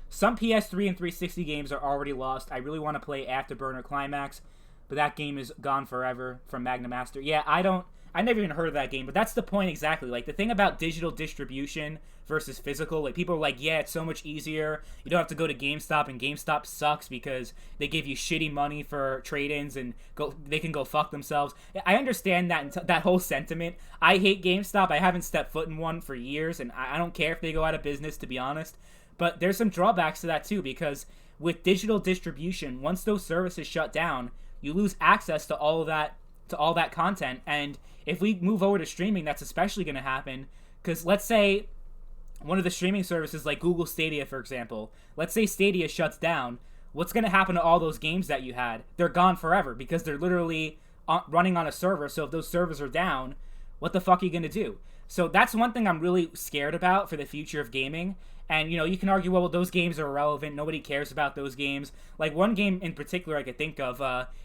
Some PS3 and 360 games are already lost. I really want to play Afterburner Climax, but that game is gone forever from Magnum Master. Yeah, I I never even heard of that game, but that's the point exactly. Like, the thing about digital distribution versus physical, like, people are like, yeah, it's so much easier. You don't have to go to GameStop, and GameStop sucks because they give you shitty money for trade-ins, and they can go fuck themselves. I understand that whole sentiment. I hate GameStop. I haven't stepped foot in one for years, and I don't care if they go out of business, to be honest. But there's some drawbacks to that, too, because with digital distribution, once those services shut down, you lose access to all that content. And if we move over to streaming, that's especially going to happen, because let's say one of the streaming services like Google Stadia, for example, let's say Stadia shuts down, what's going to happen to all those games that you had? They're gone forever because they're literally running on a server. So if those servers are down, what the fuck are you going to do? So that's one thing I'm really scared about for the future of gaming. And, you know, you can argue, well, those games are irrelevant. Nobody cares about those games. Like, one game in particular I could think of,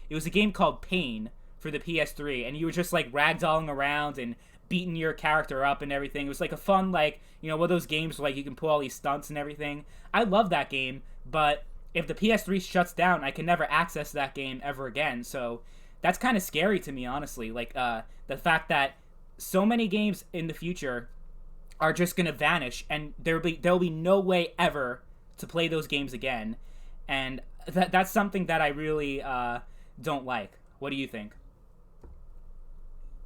it was a game called Pain for the PS3. And you were just, like, ragdolling around and beating your character up and everything. It was, like, a fun, like, you know, one of those games where, like, you can pull all these stunts and everything. I love that game, but if the PS3 shuts down, I can never access that game ever again. So that's kind of scary to me, honestly. Like, the fact that so many games in the future are just going to vanish, and there'll be no way ever to play those games again. And that's something that I really don't like. What do you think?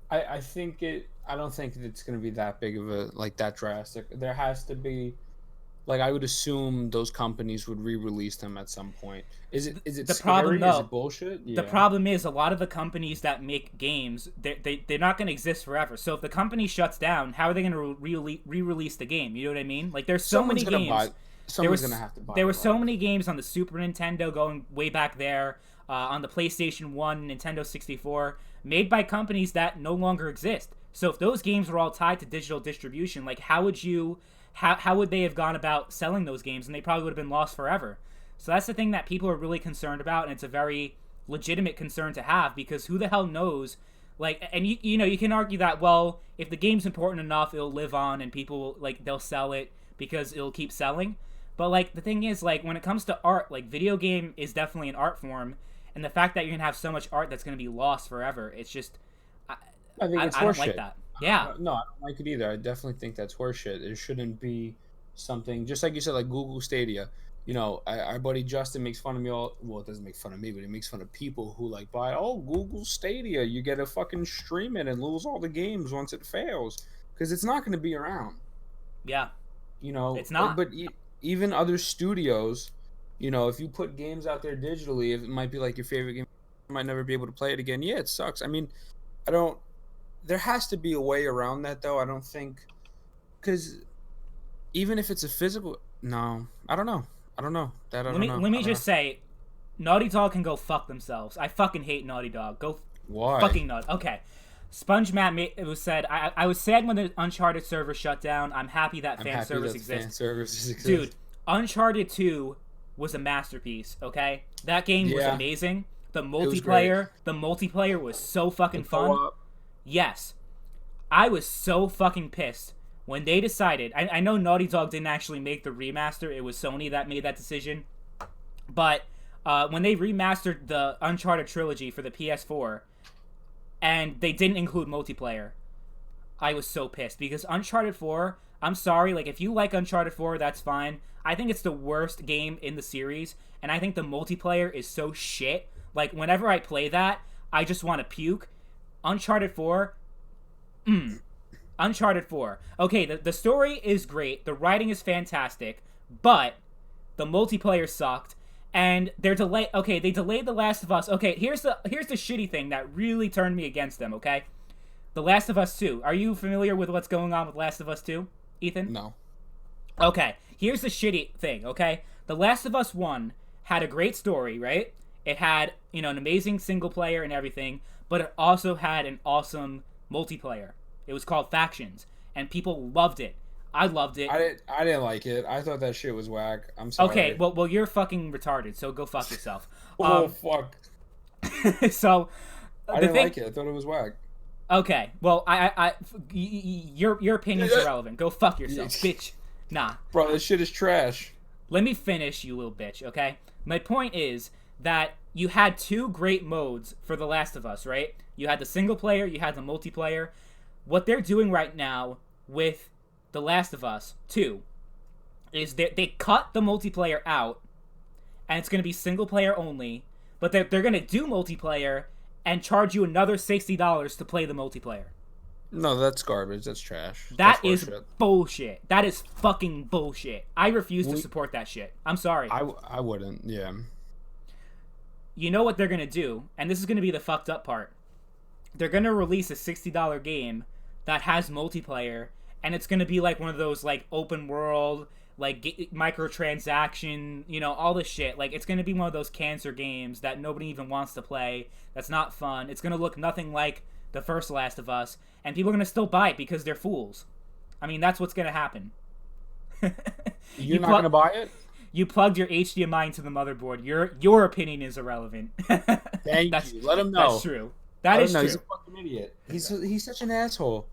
I think I don't think it's going to be that big of a, like, that drastic. There has to be, like, I would assume those companies would re-release them at some point. Is it The scary? problem, though, Is it bullshit? Yeah. the problem is a lot of the companies that make games, they're not going to exist forever. So if the company shuts down, how are they going to re-release the game? You know what I mean? Like, there's so many games. Someone's going to have to buy There were it. so many games on the Super Nintendo going way back there, on the PlayStation 1, Nintendo 64, made by companies that no longer exist. So if those games were all tied to digital distribution, like, how would they have gone about selling those games? And they probably would have been lost forever. So that's the thing that people are really concerned about, and it's a very legitimate concern to have, because who the hell knows? Like, and you know, you can argue that, well, if the game's important enough, it'll live on, and people, like, they'll sell it because it'll keep selling. But, like, the thing is, like, when it comes to art, like, video game is definitely an art form, and the fact that you're gonna have so much art that's gonna be lost forever, it's just, I think it's I don't like that. Yeah. No, I don't like it either. I definitely think that's horseshit. It shouldn't be something, just like you said, like Google Stadia. You know, our buddy Justin makes fun of me all. Well, it doesn't make fun of me, but he makes fun of people who, like, buy, oh, Google Stadia. You get to fucking stream it and lose all the games once it fails, because it's not going to be around. Yeah. You know, It's not. But even other studios, you know, if you put games out there digitally, it might be like your favorite game, you might never be able to play it again. Yeah, it sucks. I mean, there has to be a way around that, though. I don't think, because even if it's a physical, no, I don't know. Let me just say, Naughty Dog can go fuck themselves. I fucking hate Naughty Dog. Go Why? fucking Naughty. Okay. Sponge Matt it was said, I was sad when the Uncharted server shut down. I'm happy that fan service exists. Dude, Uncharted 2 was a masterpiece, okay? That game was amazing. The multiplayer was so fucking fun. Yes. I was so fucking pissed when they decided. I know Naughty Dog didn't actually make the remaster. It was Sony that made that decision. But when they remastered the Uncharted trilogy for the PS4, and they didn't include multiplayer, I was so pissed. Because Uncharted 4, I'm sorry, like, if you like Uncharted 4, that's fine. I think it's the worst game in the series, and I think the multiplayer is so shit. Like, whenever I play that, I just want to puke. Uncharted 4, Uncharted 4. Okay, the story is great, the writing is fantastic, but the multiplayer sucked, and they delayed The Last of Us. Okay, here's the shitty thing that really turned me against them, okay? The Last of Us 2. Are you familiar with what's going on with Last of Us 2, Ethan? No. Okay, here's the shitty thing, okay? The Last of Us 1 had a great story, right? It had, you know, an amazing single player and everything, but it also had an awesome multiplayer. It was called Factions, and people loved it. I loved it. I didn't like it. I thought that shit was whack. I'm sorry. Okay, well, you're fucking retarded, so go fuck yourself. Fuck. So, I didn't like it. I thought it was whack. Okay, well, your opinion's irrelevant. Go fuck yourself, bitch. Nah. Bro, this shit is trash. Let me finish, you little bitch, okay? My point is that you had two great modes for The Last of Us, right? You had the single player, you had the multiplayer. What they're doing right now with The Last of Us 2 is they cut the multiplayer out, and it's going to be single player only, but they're going to do multiplayer and charge you another $60 to play the multiplayer. No, that's garbage. That's trash. That That's is bullshit. That is fucking bullshit. I refuse to support that shit. I'm sorry. I wouldn't, yeah. You know what they're going to do, and this is going to be the fucked up part. They're going to release a $60 game that has multiplayer, and it's going to be like one of those like open world, like microtransaction, you know, all this shit. Like, it's going to be one of those cancer games that nobody even wants to play, that's not fun. It's going to look nothing like the first Last of Us, and people are going to still buy it because they're fools. I mean, that's what's going to happen. You're not going to buy it? You plugged your HDMI into the motherboard. Your opinion is irrelevant. Thank you. Let him know. That's true. That is true. He's a fucking idiot. He's such an asshole.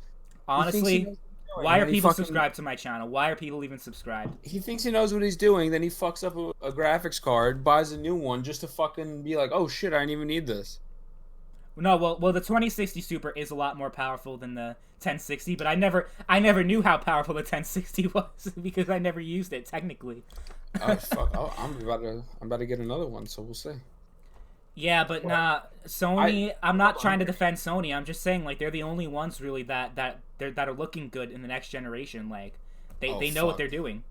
Honestly, why are people subscribed to my channel? Why are people even subscribed? He thinks he knows what he's doing, then he fucks up a graphics card, buys a new one just to fucking be like, oh shit, I didn't even need this. No, well, the 2060 Super is a lot more powerful than the 1060, but I never knew how powerful the 1060 was because I never used it technically. Oh fuck! I'm about to get another one, so we'll see. Yeah, but nah, Sony. I'm not trying to defend Sony. I'm just saying, like, they're the only ones really that are looking good in the next generation. Like, they know what they're doing.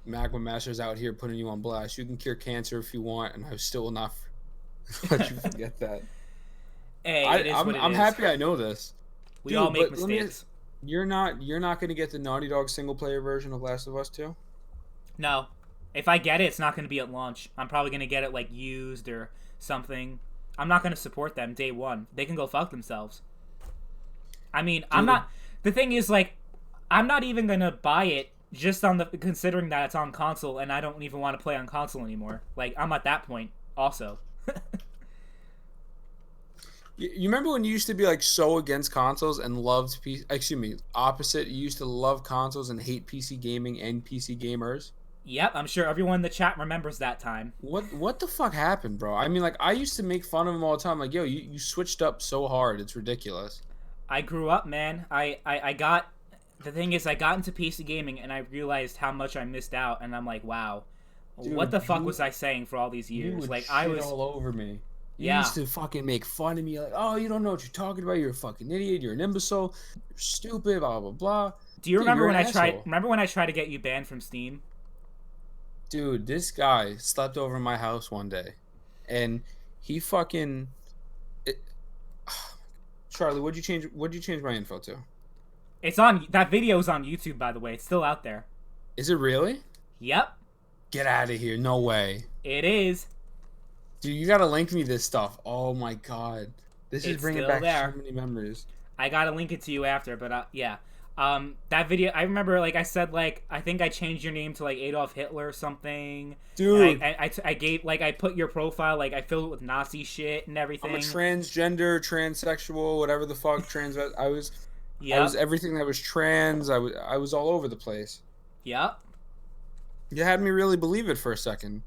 Magma Master's out here putting you on blast. You can cure cancer if you want, and I still will not let you forget that. Hey, I'm happy I know this. We all make mistakes. You're not going to get the Naughty Dog single player version of Last of Us 2? No. If I get it, it's not going to be at launch. I'm probably going to get it like used or something. I'm not going to support them day one. They can go fuck themselves. I mean, dude, I'm not. The thing is, like, I'm not even going to buy it just on the considering that it's on console, and I don't even want to play on console anymore. Like, I'm at that point also. You remember when you used to be like so against consoles and loved PC? Excuse me, opposite. You used to love consoles and hate PC gaming and PC gamers. Yep, I'm sure everyone in the chat remembers that time. What the fuck happened, bro? I mean, like, I used to make fun of them all the time. Like, yo, you switched up so hard. It's ridiculous. I grew up, man. I got... The thing is, I got into PC gaming, and I realized how much I missed out, and I'm like, wow. Dude, what the fuck was I saying for all these years? Like, I was all over me. You used to fucking make fun of me, like, oh, you don't know what you're talking about. You're a fucking idiot. You're an imbecile. You're stupid, blah, blah, blah. Do you remember when I tried... Remember when I tried to get you banned from Steam? Dude, this guy slept over my house one day, and he fucking... Charlie, what'd you change my info to? It's on... That video's on YouTube, by the way. It's still out there. Is it really? Yep. Get out of here. No way. It is. Dude, you gotta link me this stuff. Oh my god. This is bringing back so many memories. I gotta link it to you after, but yeah. That video, I remember, like, I said, like, I think I changed your name to, like, Adolf Hitler or something. Dude. I gave, like, I put your profile, like, I filled it with Nazi shit and everything. I'm a transgender, transsexual, whatever the fuck, I was everything that was trans. I was all over the place. Yep. You had me really believe it for a second.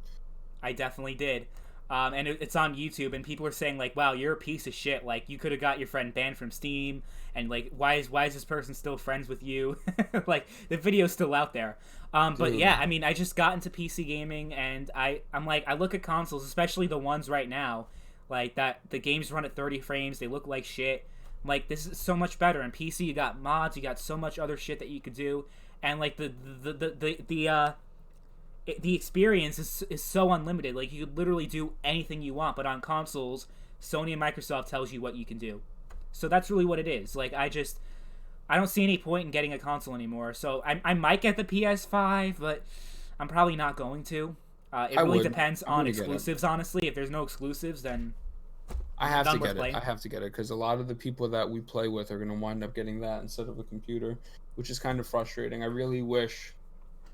I definitely did. And it's on YouTube, and people are saying, like, wow, you're a piece of shit. Like, you could have got your friend banned from Steam, and, like, why is this person still friends with you? Like, the video's still out there. But yeah, I mean, I just got into PC gaming, and I'm like, I look at consoles, especially the ones right now, like, that the games run at 30 frames, they look like shit. I'm like, this is so much better. On PC, you got mods, you got so much other shit that you could do, and, like, the experience is so unlimited. Like, you could literally do anything you want, but on consoles, Sony and Microsoft tells you what you can do. So that's really what it is. Like, I don't see any point in getting a console anymore. So I might get the PS5, but I'm probably not going to. It really depends on exclusives, honestly. If there's no exclusives, then I have to get it. I have to get it because a lot of the people that we play with are going to wind up getting that instead of a computer, which is kind of frustrating. I really wish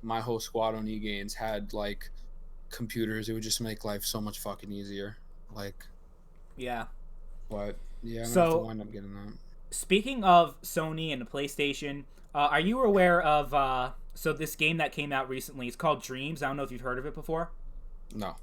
my whole squad on E-Gains had, like, computers. It would just make life so much fucking easier. Like, yeah. But yeah, I'm gonna have to wind up getting that. Speaking of Sony and the PlayStation, are you aware of so this game that came out recently? It's called Dreams. I don't know if you've heard of it before. No.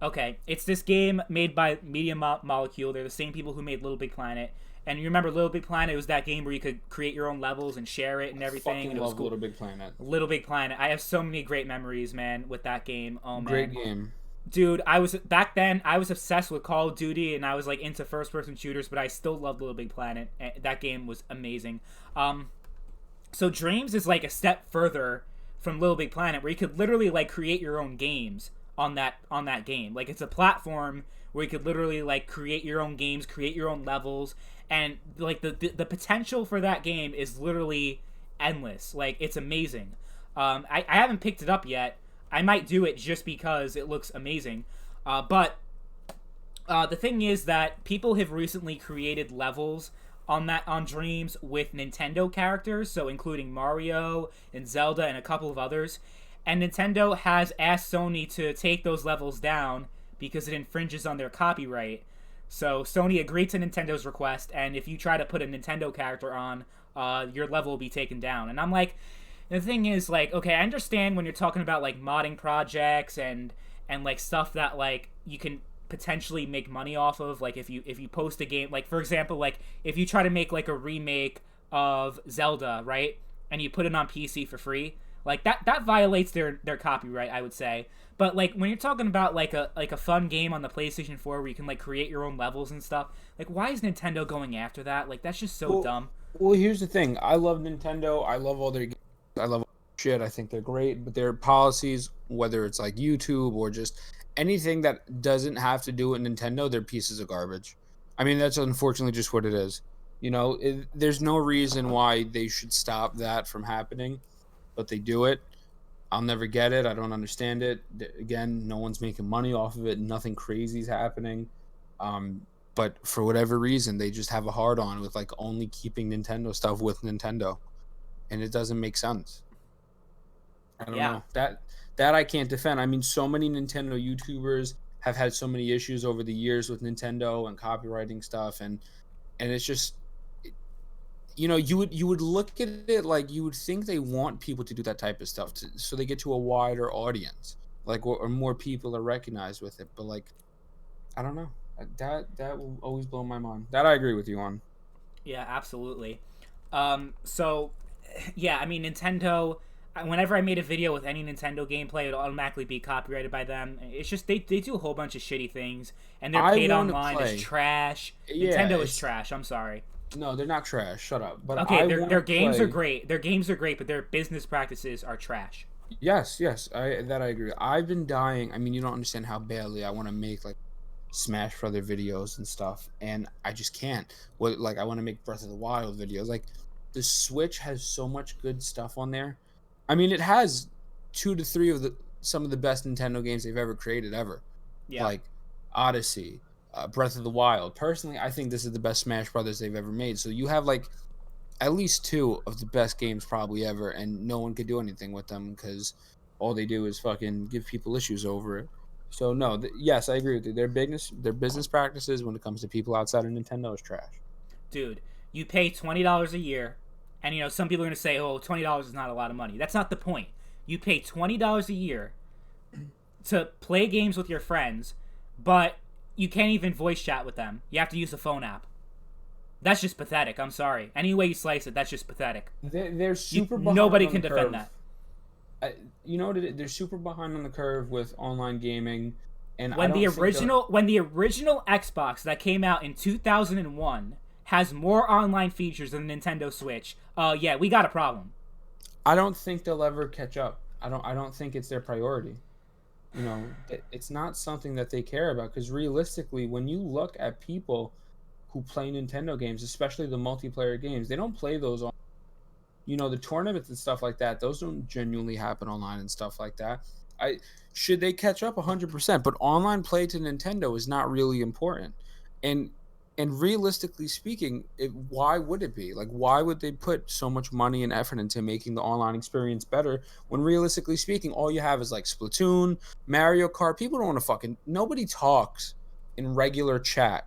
Okay, it's this game made by Molecule. They're the same people who made Little Big Planet. And you remember Little Big Planet? It was that game where you could create your own levels and share it and I everything, fucking and it was love cool. Little Big Planet. Little Big Planet. I have so many great memories, man, with that game. Oh Great man, game. dude, I was back then. I was obsessed with Call of Duty, and I was like into first-person shooters, but I still loved Little Big Planet. That game was amazing. So Dreams is like a step further from Little Big Planet, where you could literally like create your own games on that game. Like it's a platform where you could literally like create your own games, create your own levels, and like the potential for that game is literally endless. Like it's amazing. I haven't picked it up yet. I might do it just because it looks amazing. But the thing is that people have recently created levels on Dreams with Nintendo characters, so including Mario and Zelda and a couple of others. And Nintendo has asked Sony to take those levels down because it infringes on their copyright. So Sony agreed to Nintendo's request, and if you try to put a Nintendo character on, your level will be taken down. And I'm like, the thing is, like, okay, I understand when you're talking about like modding projects and like stuff that like you can potentially make money off of, like if you post a game, like for example, like if you try to make like a remake of Zelda, right, and you put it on PC for free, like that violates their copyright, I would say. But like when you're talking about like a fun game on the PlayStation 4 where you can like create your own levels and stuff, like why is Nintendo going after that? Like that's just so Well, dumb. well, here's the thing. I love Nintendo. I love all their games. I love all their shit. I think they're great, but their policies, whether it's like YouTube or just anything that doesn't have to do with Nintendo, they're pieces of garbage. I mean, that's unfortunately just what it is. There's no reason why they should stop that from happening, but they do it. I'll never get it. I don't understand it. Again, no one's making money off of it. Nothing crazy is happening. But for whatever reason, they just have a hard on with like only keeping Nintendo stuff with Nintendo, and it doesn't make sense. I don't Yeah. know that I can't defend. I mean, so many Nintendo YouTubers have had so many issues over the years with Nintendo and copywriting stuff, and it's just you would look at it like you would think they want people to do that type of stuff so they get to a wider audience, like or more people are recognized with it. But like, I don't know. That will always blow my mind. That I agree with you on. Yeah, absolutely. So, yeah, I mean, Nintendo. Whenever I made a video with any Nintendo gameplay, it'll automatically be copyrighted by them. It's just they do a whole bunch of shitty things, and their I paid want to online play. is trash. Yeah, Nintendo is trash. I'm sorry. no, they're not trash. Shut up. But Okay, I their want to games are play. great. Their games are great, but their business practices are trash. Yes, yes, I agree. I've been dying. I mean, you don't understand how badly I want to make like Smash Brother videos and stuff, and I just can't. Like I want to make Breath of the Wild videos. Like the Switch has so much good stuff on there. I mean, it has two to three of the some of the best Nintendo games they've ever created ever, Yeah, like Odyssey, Breath of the Wild. Personally, I think this is the best Smash Brothers they've ever made. So you have like at least two of the best games probably ever, and no one could do anything with them because all they do is fucking give people issues over it. So no, yes, I agree with you. Their business practices when it comes to people outside of Nintendo is trash. dude, you pay $20 a year, and you know some people are gonna say, "Oh, $20 is not a lot of money." That's not the point. You pay $20 a year to play games with your friends, but you can't even voice chat with them. You have to use the phone app. That's just pathetic. I'm sorry. Any way you slice it, that's just pathetic. They're super behind Nobody on can the defend curve. that. You know what? They're super behind on the curve with online gaming, and I When the don't think they'll. original Xbox that came out in 2001 has more online features than the Nintendo Switch, yeah, we got a problem. I don't think they'll ever catch up. I don't think it's their priority. It's not something that they care about because realistically, when you look at people who play Nintendo games, especially the multiplayer games, they don't play those on the tournaments and stuff like that. Those don't genuinely happen online and stuff like that. I Should they catch up 100%, but online play to Nintendo is not really important. And realistically speaking, why would it be? Like, why would they put so much money and effort into making the online experience better when realistically speaking, all you have is like Splatoon, Mario Kart. People don't want to fucking nobody talks in regular chat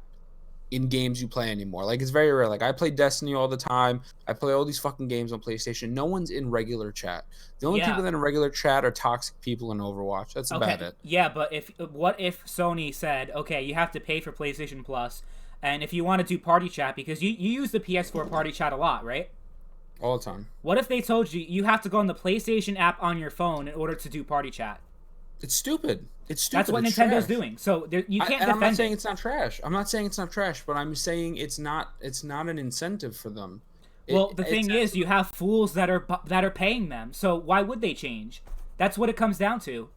in games you play anymore. Like, it's very rare. Like, I play Destiny all the time. I play all these fucking games on PlayStation. No one's in regular chat. The only Yeah. people that are in regular chat are toxic people in Overwatch. That's about Okay. it. Yeah, but what if Sony said, okay, you have to pay for PlayStation Plus, and if you want to do party chat, because you use the PS4 party chat a lot, right? All the time. What if they told you you have to go on the PlayStation app on your phone in order to do party chat? It's stupid. It's stupid. That's what It's Nintendo's trash. doing. So you can't And I'm not defend saying it. it's not trash. I'm not saying it's not trash, but I'm saying it's not. It's not an incentive for them. Well, the It's thing is, you have fools that are paying them. So why would they change? That's what it comes down to.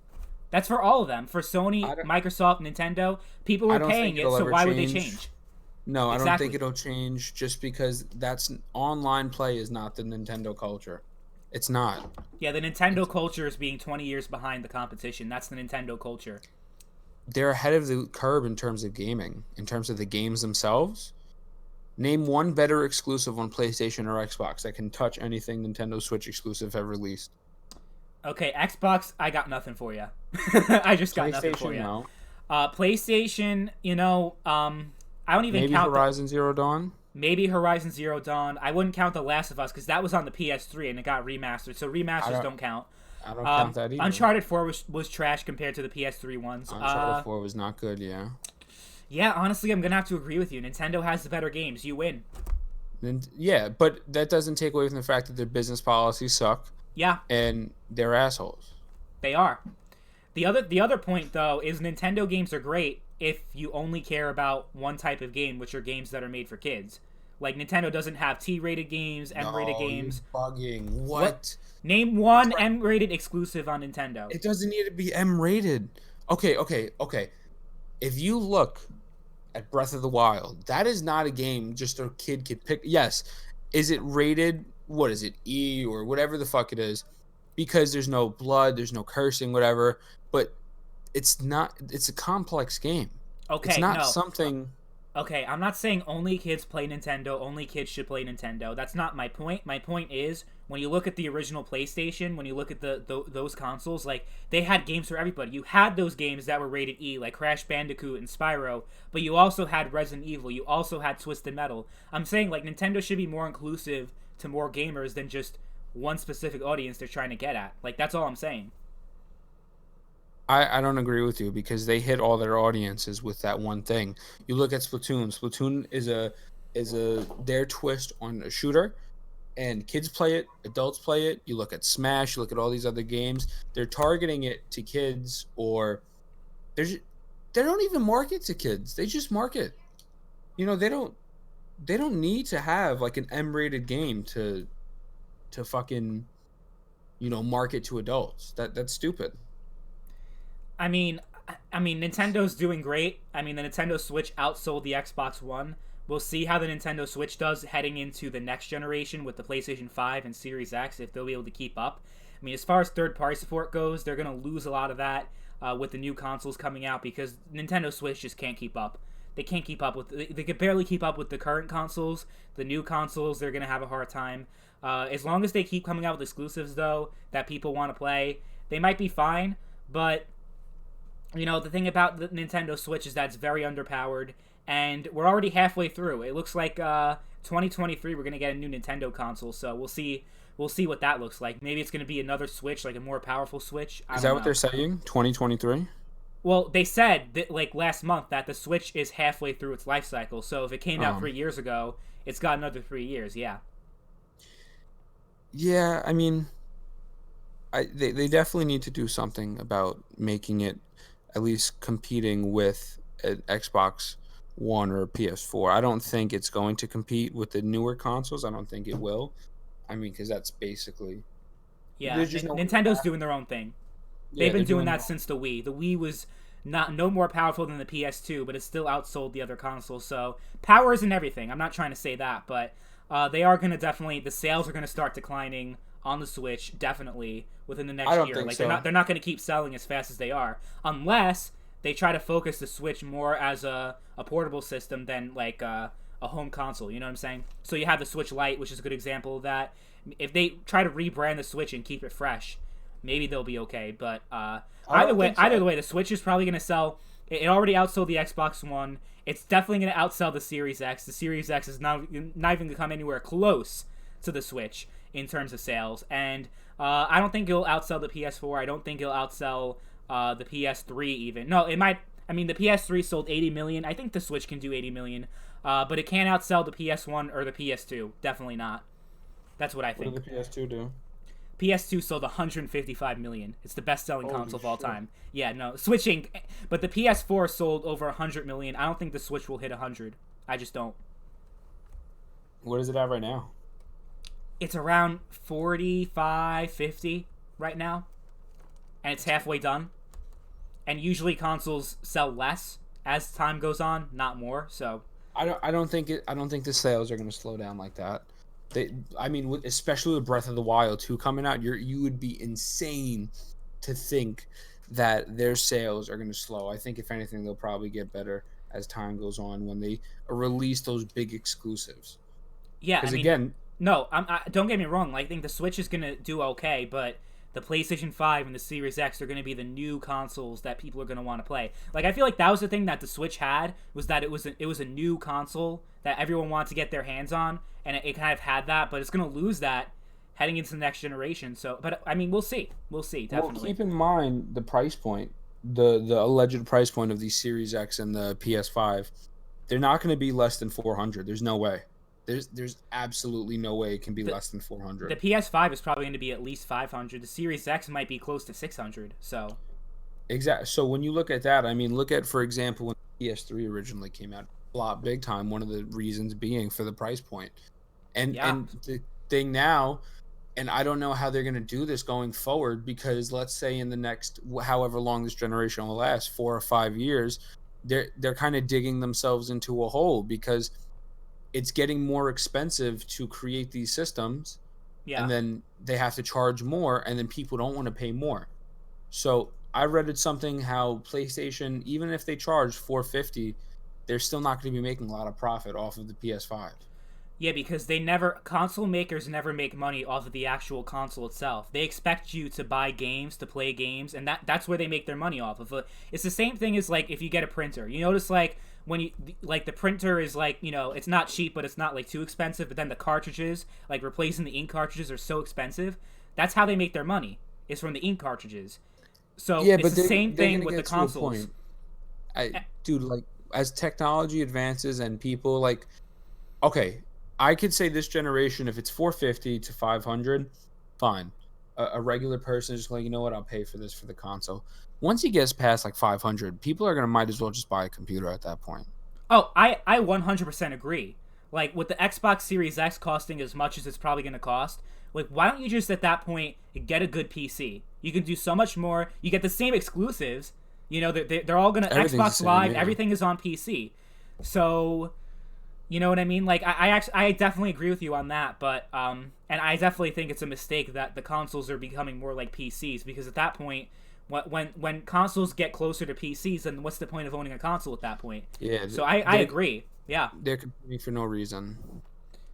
That's for all of them. For Sony, Microsoft, Nintendo, people were paying it, so why would they change? No, I don't Exactly. think it'll change just because that's online play is not the Nintendo culture. It's not. Yeah, the Nintendo culture is being 20 years behind the competition. That's the Nintendo culture. They're ahead of the curve in terms of gaming, in terms of the games themselves. Name one better exclusive on PlayStation or Xbox that can touch anything Nintendo Switch exclusive have released. Okay, Xbox, I got nothing for you. I just got nothing for you. No. PlayStation, I don't even Maybe count Horizon Zero Dawn. maybe Horizon Zero Dawn. I wouldn't count The Last of Us because that was on the PS3 and it got remastered, so remasters don't count. I don't count that either. Uncharted 4 was trash compared to the PS3 ones. Uncharted 4 was not good, yeah. Yeah, honestly, I'm going to have to agree with you. Nintendo has the better games. You win. Yeah, but that doesn't take away from the fact that their business policies suck. Yeah. And they're assholes. They are. The other point, though, is Nintendo games are great if you only care about one type of game, which are games that are made for kids. Like, Nintendo doesn't have T-rated games, M-rated games. Bugging. What? Name one M-rated exclusive on Nintendo. It doesn't need to be M-rated. Okay. If you look at Breath of the Wild, that is not a game just a kid could pick. Yes. Is it rated? What is it? E or whatever the fuck it is. Because there's no blood, there's no cursing, whatever. But it's not. It's a complex game. Okay, it's not something. Okay, I'm not saying only kids play Nintendo, only kids should play Nintendo. That's not my point. My point is, when you look at the original PlayStation, when you look at those consoles, like, they had games for everybody. You had those games that were rated E, like Crash Bandicoot and Spyro, but you also had Resident Evil, you also had Twisted Metal. I'm saying, like, Nintendo should be more inclusive to more gamers than just one specific audience they're trying to get at. Like, that's all I'm saying. I don't agree with you because they hit all their audiences with that one thing. You look at Splatoon. Splatoon is their twist on a shooter, and kids play it, adults play it. You look at Smash, you look at all these other games. They're targeting it to kids, or they don't even market to kids. They just market. They don't need to have like an M-rated game to fucking market to adults. That's stupid. I mean, Nintendo's doing great. I mean, the Nintendo Switch outsold the Xbox One. We'll see how the Nintendo Switch does heading into the next generation with the PlayStation 5 and Series X, if they'll be able to keep up. I mean, as far as third-party support goes, they're going to lose a lot of that with the new consoles coming out because Nintendo Switch just can't keep up. They can't keep up with... They could barely keep up with the current consoles. The new consoles, they're going to have a hard time. As long as they keep coming out with exclusives, though, that people want to play, they might be fine, but... the thing about the Nintendo Switch is that it's very underpowered, and we're already halfway through. It looks like 2023 we're going to get a new Nintendo console, so we'll see what that looks like. Maybe it's going to be another Switch, like a more powerful Switch. Is that what they're saying? 2023? Well, they said that, like, last month that the Switch is halfway through its life cycle, so if it came out 3 years ago, it's got another 3 years, yeah. Yeah, I mean, they definitely need to do something about making it at least competing with an Xbox One or a PS4. I don't think it's going to compete with the newer consoles. I don't think it will. I mean, because that's basically... Yeah, Nintendo's doing their own thing. They've been doing that since the Wii. The Wii was no more powerful than the PS2, but it still outsold the other consoles. So power isn't everything. I'm not trying to say that, but they are going to definitely... The sales are going to start declining on the Switch, definitely, within the next year. Think like so. they're not going to keep selling as fast as they are, unless they try to focus the Switch more as a portable system than like a home console. You know what I'm saying? So you have the Switch Lite, which is a good example of that. If they try to rebrand the Switch and keep it fresh, maybe they'll be okay. But either way, the Switch is probably going to sell It already outsold the Xbox One. It's definitely going to outsell the Series X. The Series X is not even going to come anywhere close to the Switch in terms of sales. And I don't think it'll outsell the PS4. I don't think it'll outsell the PS3 even. No, it might. I mean, the PS3 sold 80 million. I think the Switch can do 80 million. But it can't outsell the PS1 or the PS2. Definitely not. That's what I think. What did the PS2 do? PS2 sold 155 million. It's the best-selling Holy console of all shit. time. Yeah, no, switching, but the PS4 sold over 100 million. I don't think the Switch will hit 100. I just don't. What is it at right now? It's around 45, 50 right now, and it's halfway done. And usually consoles sell less as time goes on, not more. So I don't think the sales are going to slow down like that. I mean, especially with Breath of the Wild 2 coming out, you would be insane to think that their sales are going to slow. I think if anything, they'll probably get better as time goes on when they release those big exclusives. yeah, I Because mean, again, no, don't get me wrong. Like, I think the Switch is gonna do okay, but the PlayStation 5 and the Series X are gonna be the new consoles that people are gonna want to play. Like, I feel like that was the thing that the Switch had, was that it was a new console that everyone wanted to get their hands on, and it kind of had that, but it's gonna lose that heading into the next generation. So, but I mean, we'll see, definitely. well, keep in mind the price point, the alleged price point of the Series X and the PS5. They're not going to be less than 400. There's no way. There's absolutely no way it can be less than 400. The PS5 is probably going to be at least 500. The Series X might be close to 600. So Exactly. So when you look at that, I mean, look at, for example, when the PS3 originally came out, flop big time. One of the reasons being for the price point, and the thing now, and I don't know how they're going to do this going forward, because let's say in the next however long this generation will last, 4 or 5 years, they're kind of digging themselves into a hole, because it's getting more expensive to create these systems, yeah, and then they have to charge more, and then people don't want to pay more. So I read it something how PlayStation, even if they charge 450, they're still not going to be making a lot of profit off of the PS5. yeah, because console makers never make money off of the actual console itself. They expect you to buy games, to play games, and that's where they make their money off of. It's the same thing as like if you get a printer. You notice like when you like the printer is like, you know, it's not cheap, but it's not like too expensive. But then the cartridges, like replacing the ink cartridges, are so expensive. That's how they make their money. Is from the ink cartridges. So Yeah, it's but the same thing with the to a consoles. point. Dude, like as technology advances and people like, okay, I could say this generation, if it's 450 to 500, fine. A regular person is just like, you know what, I'll pay for this for the console. Once he gets past like 500, people are gonna might as well just buy a computer at that point. Oh, I 100% agree. Like, with the Xbox Series X costing as much as it's probably going to cost, like, why don't you just at that point get a good PC? You can do so much more. You get the same exclusives. You know, they're all going to Everything's the Xbox same, Live. yeah. Everything is on PC. So, you know what I mean? Like, I definitely agree with you on that. But, and I definitely think it's a mistake that the consoles are becoming more like PCs, because at that point, when consoles get closer to PCs, then what's the point of owning a console at that point? Yeah. So I agree. Yeah. They're competing for no reason.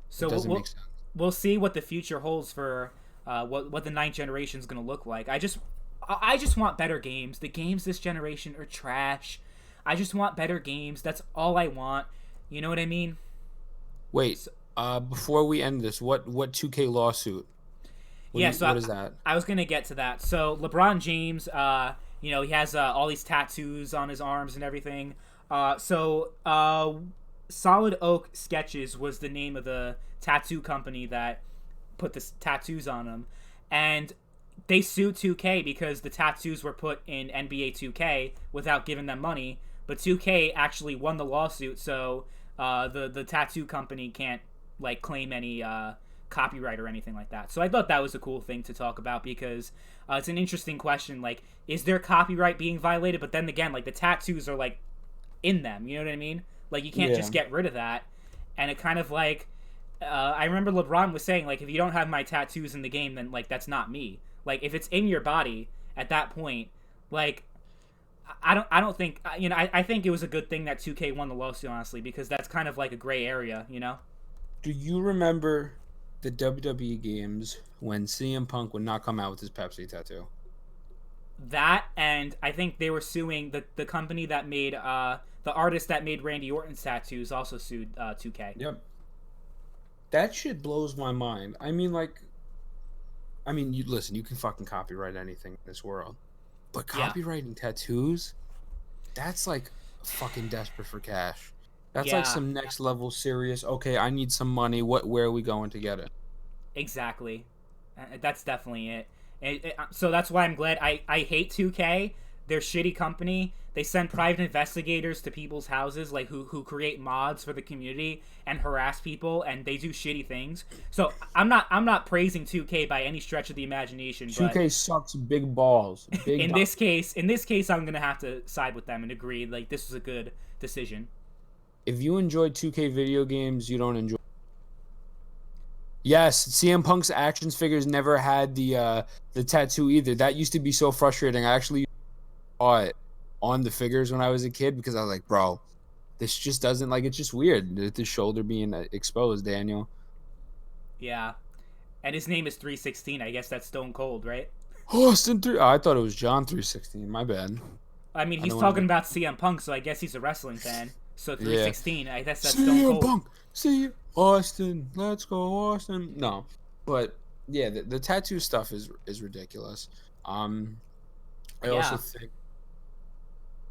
So It doesn't make sense. we'll see what the future holds for what the ninth generation is going to look like. I just want better games. The games this generation are trash. I just want better games. That's all I want. You know what I mean? Wait, before we end this, what 2K lawsuit? What is that? I was gonna get to that. So LeBron James, you know, he has all these tattoos on his arms and everything. Solid Oak Sketches was the name of the tattoo company that put the tattoos on him, and they sued 2K because the tattoos were put in NBA 2K without giving them money. But 2K actually won the lawsuit, so the tattoo company can't like claim any copyright or anything like that. So I thought that was a cool thing to talk about, because it's an interesting question. Like, is there copyright being violated? But then again, like, the tattoos are like in them. You know what I mean? Like, you can't just get rid of that. And it kind of like, I remember LeBron was saying, like, if you don't have my tattoos in the game, then like that's not me. Like, if it's in your body at that point, like, I don't think, you know, I think it was a good thing that 2K won the lawsuit, honestly, because that's kind of like a gray area, you know? Do you remember the WWE games when CM Punk would not come out with his Pepsi tattoo? That, and I think they were suing the company that made the artist that made Randy Orton's tattoos also sued 2K. Yep. That shit blows my mind. I mean, like, you listen. You can fucking copyright anything in this world, but Yeah, copywriting tattoos, that's like fucking desperate for cash. That's like yeah, some next level serious. Okay, I need some money. Where are we going to get it? exactly. That's definitely it. So that's why I'm glad. I hate 2K. They're shitty company. They send private investigators to people's houses, like who create mods for the community and harass people, and they do shitty things. So I'm not praising 2K by any stretch of the imagination, but 2K sucks big balls. Big. in this case, I'm gonna have to side with them and agree. Like, this was a good decision. If you enjoy 2K video games, you don't enjoy. Yes, CM Punk's actions figures never had the tattoo either. That used to be so frustrating. I actually saw it on the figures when I was a kid because I was like, bro, this just doesn't like it's just weird. The shoulder being exposed, Daniel. Yeah, and his name is 316. I guess that's Stone Cold, right? Austin 3. Oh, I thought it was John 316. My bad. I mean, I he's don't want to talking make. about CM Punk, so I guess he's a wrestling fan. So Yeah. 316, I guess that's Stone CM Cold. Punk. See Austin. Let's go, Austin. No. But yeah, the tattoo stuff is ridiculous. Um I also Yeah, think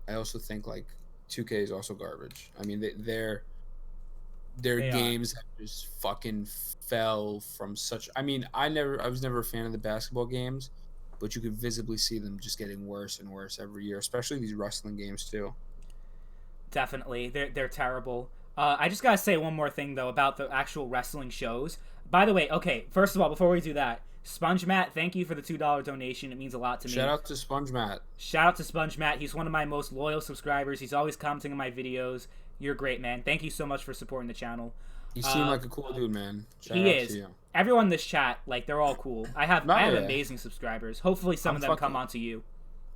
I also think like 2K is also garbage. I mean, their they are. games have just fucking fell from such. I mean, I was never a fan of the basketball games, but you could visibly see them just getting worse and worse every year, especially these wrestling games too. Definitely, they're terrible. I just gotta say one more thing though about the actual wrestling shows. By the way, okay, first of all, before we do that, Sponge Matt, thank you for the $2 donation. It means a lot to Shout me. out to Sponge Matt. Shout out to Sponge Matt. He's one of my most loyal subscribers. He's always commenting on my videos. You're great, man. Thank you so much for supporting the channel. You seem Uh, like a cool dude, man. Shout he out to is. you. Everyone in this chat, like, they're all cool. I have No, I have yeah. amazing subscribers. Hopefully, some I'm of them come fucking onto you.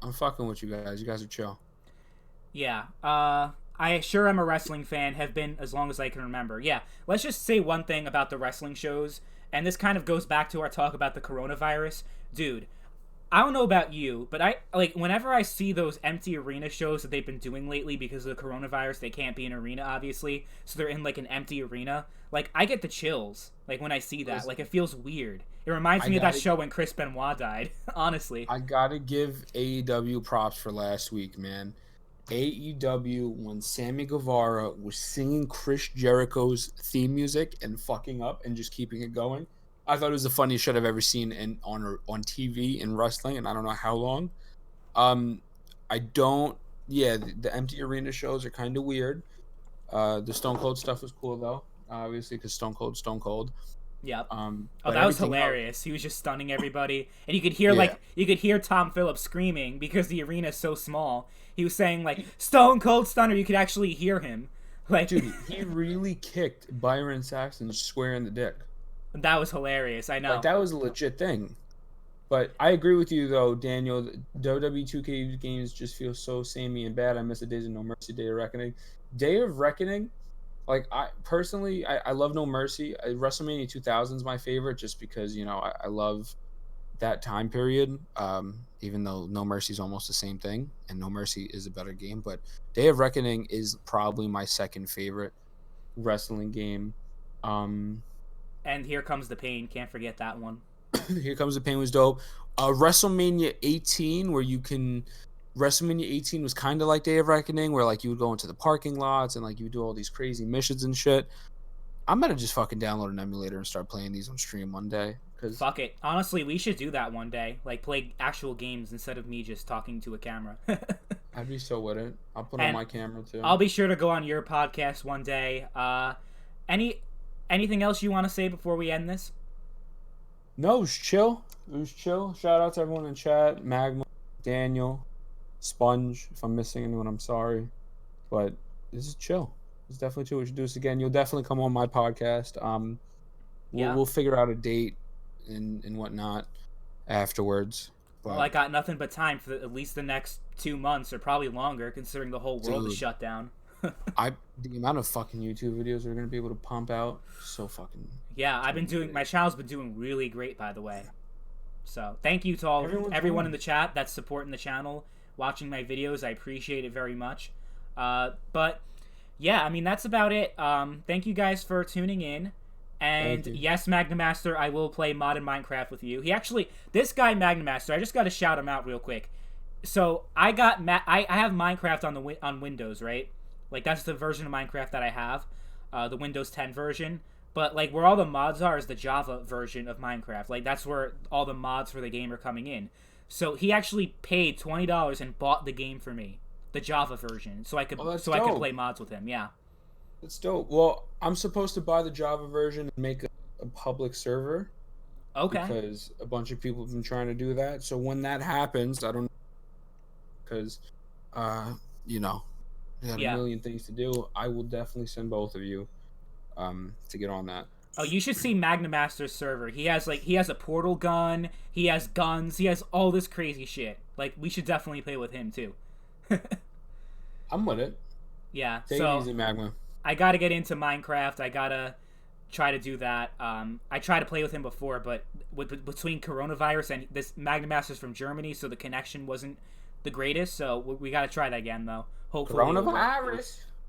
I'm fucking with you guys. You guys are chill. Yeah. I sure am a wrestling fan. Have been as long as I can remember. Yeah. Let's just say one thing about the wrestling shows, and this kind of goes back to our talk about the coronavirus, dude. I don't know about you, but I like whenever I see those empty arena shows that they've been doing lately because of the coronavirus, they can't be in arena obviously, so they're in like an empty arena. Like, I get the chills like when I see that. Like, it feels weird. It reminds I me of that gotta show when Chris Benoit died, honestly. I gotta give AEW props for last week, man. AEW when Sammy Guevara was singing Chris Jericho's theme music and fucking up and just keeping it going. I thought it was the funniest shit I've ever seen on TV in wrestling, and I don't know how long. Um, I don't. Yeah, the empty arena shows are kind of weird. The Stone Cold stuff was cool though, obviously because Stone Cold. Yep. Oh, But that was everything else, hilarious. He was just stunning everybody, and you could hear yeah. Tom Phillips screaming because the arena is so small. He was saying like "Stone Cold Stunner." You could actually hear him. Like, Dude, he really kicked Byron Saxton square in the dick. that was hilarious. I Like know. that was a legit thing. But I agree with you though, Daniel. WWE 2K games just feel so samey and bad. I miss the days of No Mercy, Day of Reckoning. Day of Reckoning, like I personally, I love No Mercy. WrestleMania 2000 is my favorite, just because I love that time period. Even though No Mercy is almost the same thing, and No Mercy is a better game, but Day of Reckoning is probably my second favorite wrestling game. Um, And Here Comes the Pain. Can't forget that one. Here Comes the Pain was dope. WrestleMania 18, where you can. WrestleMania 18 was kind of like Day of Reckoning, where like you would go into the parking lots and like you would do all these crazy missions and shit. I'm gonna just fucking download an emulator and start playing these on stream one day. Cause Fuck it. Honestly, we should do that one day. Like, play actual games instead of me just talking to a camera. I'd be so with it. I'll put on And my camera too. I'll be sure to go on your podcast one day. Any anything else you want to say before we end this? No, it was chill. It was chill. Shout out to everyone in chat. Magma, Daniel, Sponge. If I'm missing anyone, I'm sorry. But this is chill. It's definitely chill. We should do this again. You'll definitely come on my podcast. We'll, Yeah. we'll figure out a date and whatnot afterwards. Well, I But got nothing but time for at least the next 2 months, or probably longer, considering the whole world is dude, shut down. the amount of fucking YouTube videos we're gonna be able to pump out, so fucking Yeah, it's I've gonna been be doing. great. My channel's been doing really great, by the way. So thank you to everyone in the chat that's supporting the channel, watching my videos. I appreciate it very much. But yeah, I mean, that's about it. Thank you guys for tuning in. And yes, Magnamaster, I will play modded Minecraft with you. This guy Magnamaster, I just got to shout him out real quick. So I have Minecraft on Windows, right? Like, that's the version of Minecraft that I have, the Windows 10 version. But like, where all the mods are is the Java version of Minecraft. Like, that's where all the mods for the game are coming in. So he actually paid $20 and bought the game for me, the Java version, so I could I could play mods with him. Yeah. That's dope. Well, I'm supposed to buy the Java version and make a public server. Okay. Because a bunch of people have been trying to do that. So when that happens, I don't know. Because, you know, we got a million things to do. I will definitely send both of you to get on that. Oh, you should see Magnamaster's server. He has a portal gun. He has guns. He has all this crazy shit. Like, we should definitely play with him too. I'm with it. Yeah. Take it easy, Magma. I gotta get into Minecraft. I gotta try to do that. I tried to play with him before, but between coronavirus and this Magnamaster's from Germany, so the connection wasn't the greatest. So we gotta try that again, though. Hopefully.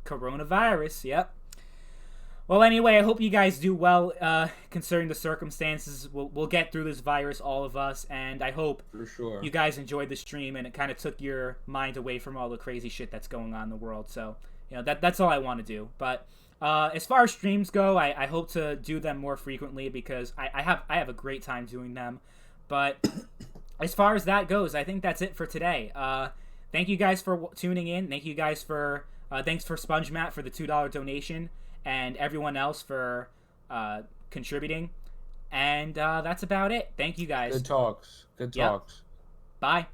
Coronavirus. Yep. Well, anyway, I hope you guys do well, considering the circumstances. We'll get through this virus, all of us, and I hope you guys enjoyed the stream and it kind of took your mind away from all the crazy shit that's going on in the world. So, you know, that's all I want to do. But as far as streams go, I hope to do them more frequently because I have a great time doing them. But as far as that goes, I think that's it for today. Thank you guys for tuning in. Thank you guys for thanks for SpongeMatt for the $2 donation. And everyone else for contributing. And that's about it. Thank you guys. Good talks. Bye.